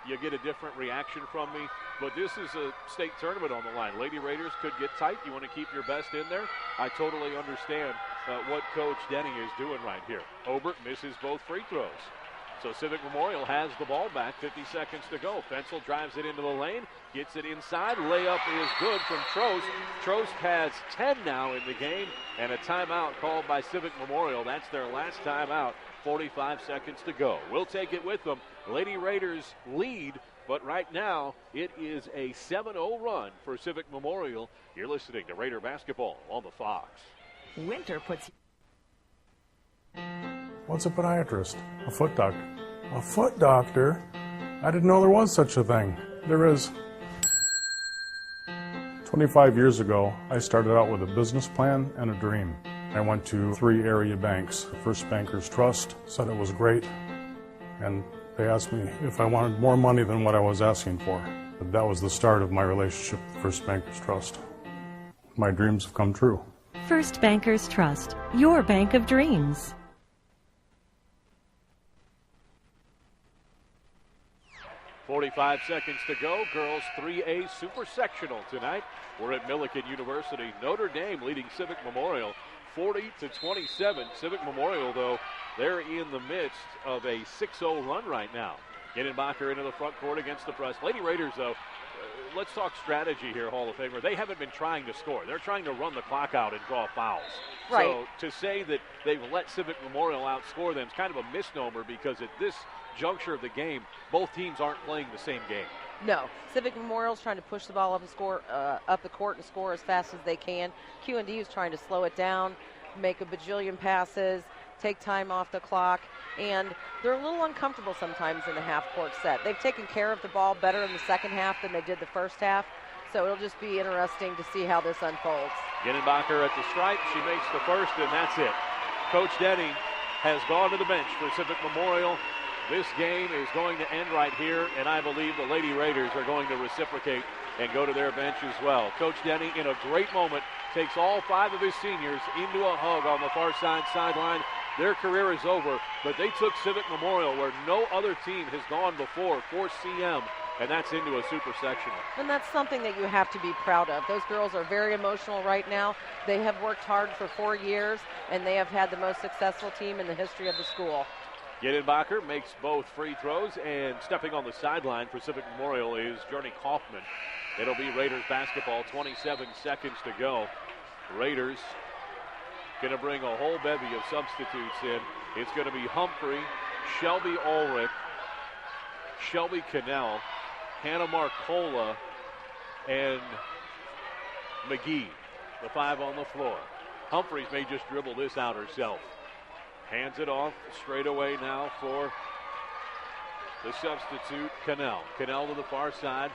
you get a different reaction from me. But this is a state tournament on the line. Lady Raiders could get tight. You want to keep your best in there. I totally understand what Coach Denny is doing right here. Obert misses both free throws. So Civic Memorial has the ball back, 50 seconds to go. Fensel drives it into the lane, gets it inside. Layup is good from Trost. Trost has 10 now in the game, and a timeout called by Civic Memorial. That's their last timeout, 45 seconds to go. We'll take it with them. Lady Raiders lead, but right now it is a 7-0 run for Civic Memorial. You're listening to Raider Basketball on the Fox. Winter puts... What's a podiatrist? A foot doctor. A foot doctor? I didn't know there was such a thing. There is. 25 years ago, I started out with a business plan and a dream. I went to 3 area banks. First Bankers Trust said it was great, and they asked me if I wanted more money than what I was asking for. But that was the start of my relationship with First Bankers Trust. My dreams have come true. First Bankers Trust, your bank of dreams. 45 seconds to go. Girls 3A Super Sectional tonight. We're at Millikan University. Notre Dame leading Civic Memorial 40-27. Civic Memorial, though, they're in the midst of a 6-0 run right now. Ginenbacher into the front court against the press. Lady Raiders, though, let's talk strategy here, Hall of Famer. They haven't been trying to score. They're trying to run the clock out and draw fouls. Right. So to say that they've let Civic Memorial outscore them is kind of a misnomer, because at this juncture of the game, both teams aren't playing the same game. No. Civic Memorial's trying to push the ball up and score up the court and score as fast as they can. QND is trying to slow it down, make a bajillion passes, take time off the clock, and they're a little uncomfortable sometimes in the half-court set. They've taken care of the ball better in the second half than they did the first half, so it'll just be interesting to see how this unfolds. Ginenbacher at the stripe. She makes the first, and that's it. Coach Denny has gone to the bench for Civic Memorial. This game is going to end right here, and I believe the Lady Raiders are going to reciprocate and go to their bench as well. Coach Denny, in a great moment, takes all 5 of his seniors into a hug on the far side sideline. Their career is over, but they took Civic Memorial where no other team has gone before for CM, and that's into a super sectional. And that's something that you have to be proud of. Those girls are very emotional right now. They have worked hard for 4 years, and they have had the most successful team in the history of the school. Ginenbacher makes both free throws, and stepping on the sideline for Civic Memorial is Journey Kaufman. It'll be Raiders basketball, 27 seconds to go. Raiders going to bring a whole bevy of substitutes in. It's going to be Humphrey, Shelby Ulrich, Shelby Cannell, Hannah Marcola, and McGee, the 5 on the floor. Humphreys may just dribble this out herself. Hands it off straight away now for the substitute, Cannell. Cannell to the far side.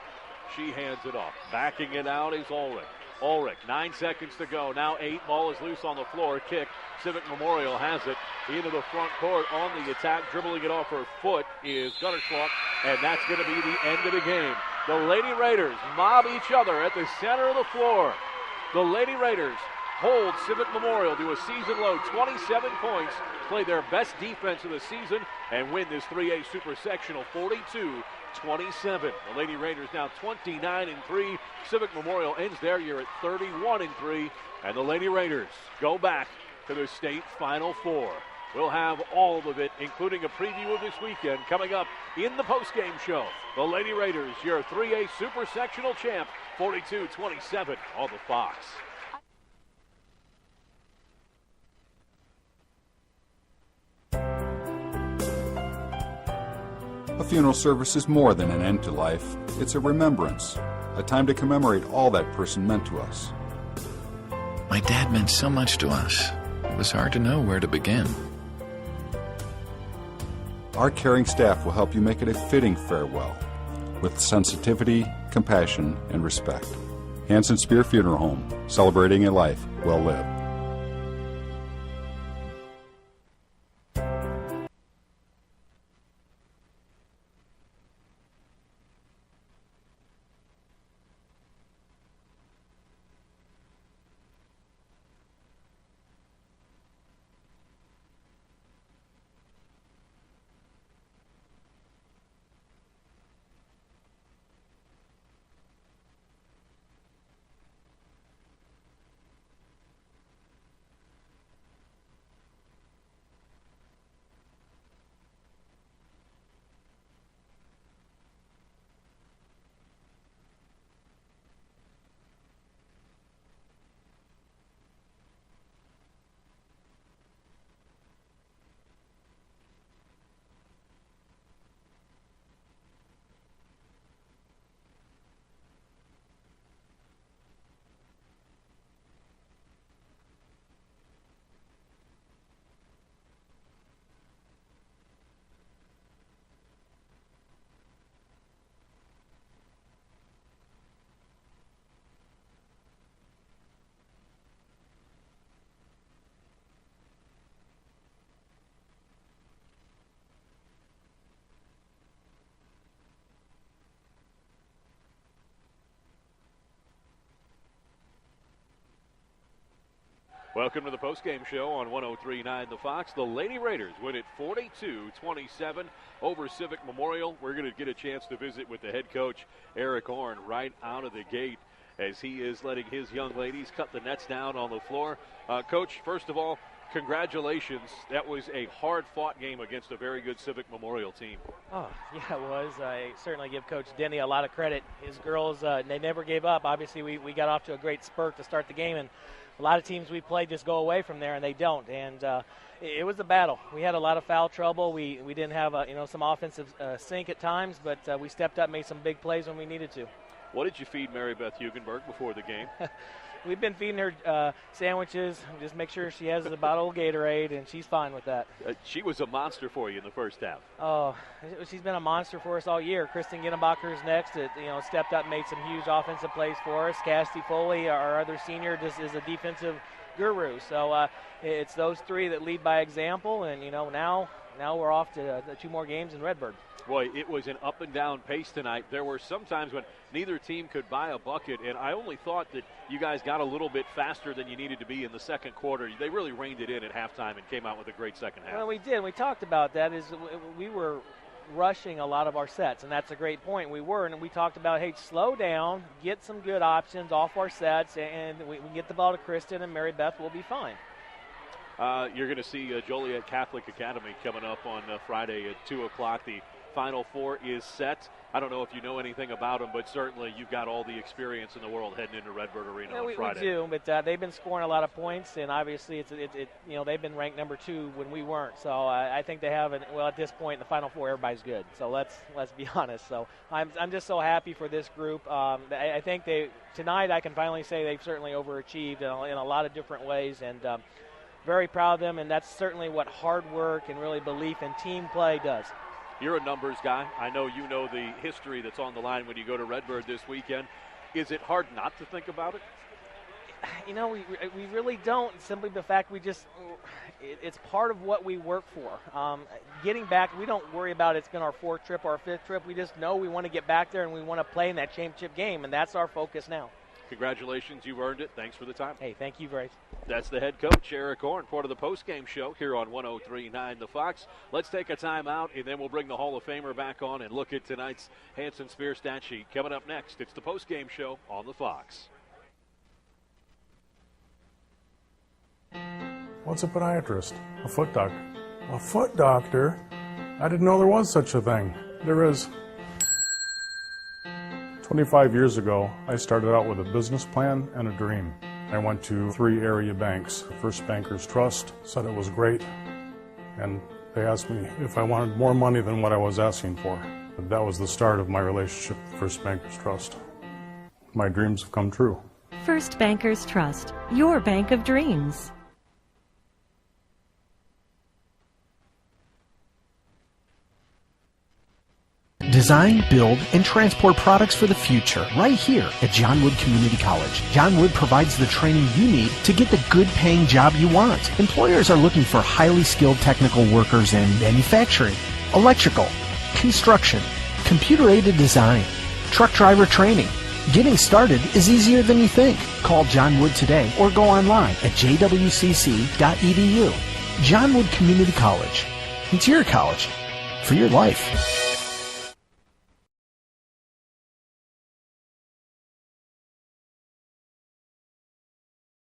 She hands it off. Backing it out is Ulrich. Ulrich, 9 seconds to go. Now 8. Ball is loose on the floor. Kick. Civic Memorial has it into the front court on the attack. Dribbling it off her foot is Gutterslock, and that's going to be the end of the game. The Lady Raiders mob each other at the center of the floor. The Lady Raiders hold Civic Memorial to a season-low 27 points, play their best defense of the season, and win this 3A Super Sectional 42-27. The Lady Raiders now 29-3. Civic Memorial ends their year at 31-3, and the Lady Raiders go back to the state Final Four. We'll have all of it, including a preview of this weekend, coming up in the postgame show. The Lady Raiders, your 3A Super Sectional champ, 42-27 on the Fox. A funeral service is more than an end to life. It's a remembrance, a time to commemorate all that person meant to us. My dad meant so much to us. It was hard to know where to begin. Our caring staff will help you make it a fitting farewell with sensitivity, compassion, and respect. Hanson Spear Funeral Home, celebrating a life well lived. Welcome to the postgame show on 103.9 The Fox. The Lady Raiders win it 42-27 over Civic Memorial. We're going to get a chance to visit with the head coach, Eric Horn, right out of the gate as he is letting his young ladies cut the nets down on the floor. Coach, first of all, congratulations. That was a hard-fought game against a very good Civic Memorial team. Oh, yeah, it was. I certainly give Coach Denny a lot of credit. His girls, they never gave up. Obviously, we got off to a great spurt to start the game, and a lot of teams we play just go away from there, and they don't. And it was a battle. We had a lot of foul trouble. We didn't have some offensive sink at times, but we stepped up, made some big plays when we needed to. What did you feed Mary Beth Hugenberg before the game? We've been feeding her sandwiches. Just make sure she has a bottle of Gatorade, and she's fine with that. She was a monster for you in the first half. Oh, she's been a monster for us all year. Kristen Ginnebacher's next. Stepped up, made some huge offensive plays for us. Cassidy Foley, our other senior, just is a defensive guru. So it's those three that lead by example, and now we're off to 2 more games in Redbird. Boy, it was an up-and-down pace tonight. There were some times when neither team could buy a bucket, and I only thought that you guys got a little bit faster than you needed to be in the second quarter. They really reined it in at halftime and came out with a great second half. Well, we did. We talked about that. We were rushing a lot of our sets, and that's a great point. We were, and we talked about, hey, slow down, get some good options off our sets, and we can get the ball to Kristen, and Mary Beth will be fine. You're going to see Joliet Catholic Academy coming up on Friday at 2 o'clock. The Final Four is set. I don't know if you know anything about them, but certainly you've got all the experience in the world heading into Redbird Arena on Friday. We do, but they've been scoring a lot of points, and obviously they've been ranked number 2 when we weren't. So I think they have at this point in the Final Four, everybody's good. So let's be honest. So I'm just so happy for this group. I think tonight I can finally say they've certainly overachieved in a lot of different ways, and very proud of them. And that's certainly what hard work and really belief in team play does. You're a numbers guy. I know you know the history that's on the line when you go to Redbird this weekend. Is it hard not to think about it? We really don't. Simply the fact it's part of what we work for. Getting back, we don't worry about it's been our 4th trip or our 5th trip. We just know we want to get back there and we want to play in that championship game, and that's our focus now. Congratulations, you've earned it. Thanks for the time. Hey, thank you, Bryce. That's the head coach, Eric Horn, part of the postgame show here on 103.9 The Fox. Let's take a time out, and then we'll bring the Hall of Famer back on and look at tonight's Hanson Spear stat sheet. Coming up next, it's the postgame show on The Fox. What's a podiatrist? A foot doctor. A foot doctor? I didn't know there was such a thing. There is. 25 years ago, I started out with a business plan and a dream. I went to 3 area banks. First Bankers Trust said it was great, and they asked me if I wanted more money than what I was asking for. But that was the start of my relationship with First Bankers Trust. My dreams have come true. First Bankers Trust, your bank of dreams. Design, build, and transport products for the future right here at John Wood Community College. John Wood provides the training you need to get the good paying job you want. Employers are looking for highly skilled technical workers in manufacturing, electrical, construction, computer-aided design, truck driver training. Getting started is easier than you think. Call John Wood today or go online at jwcc.edu. John Wood Community College. It's your college for your life.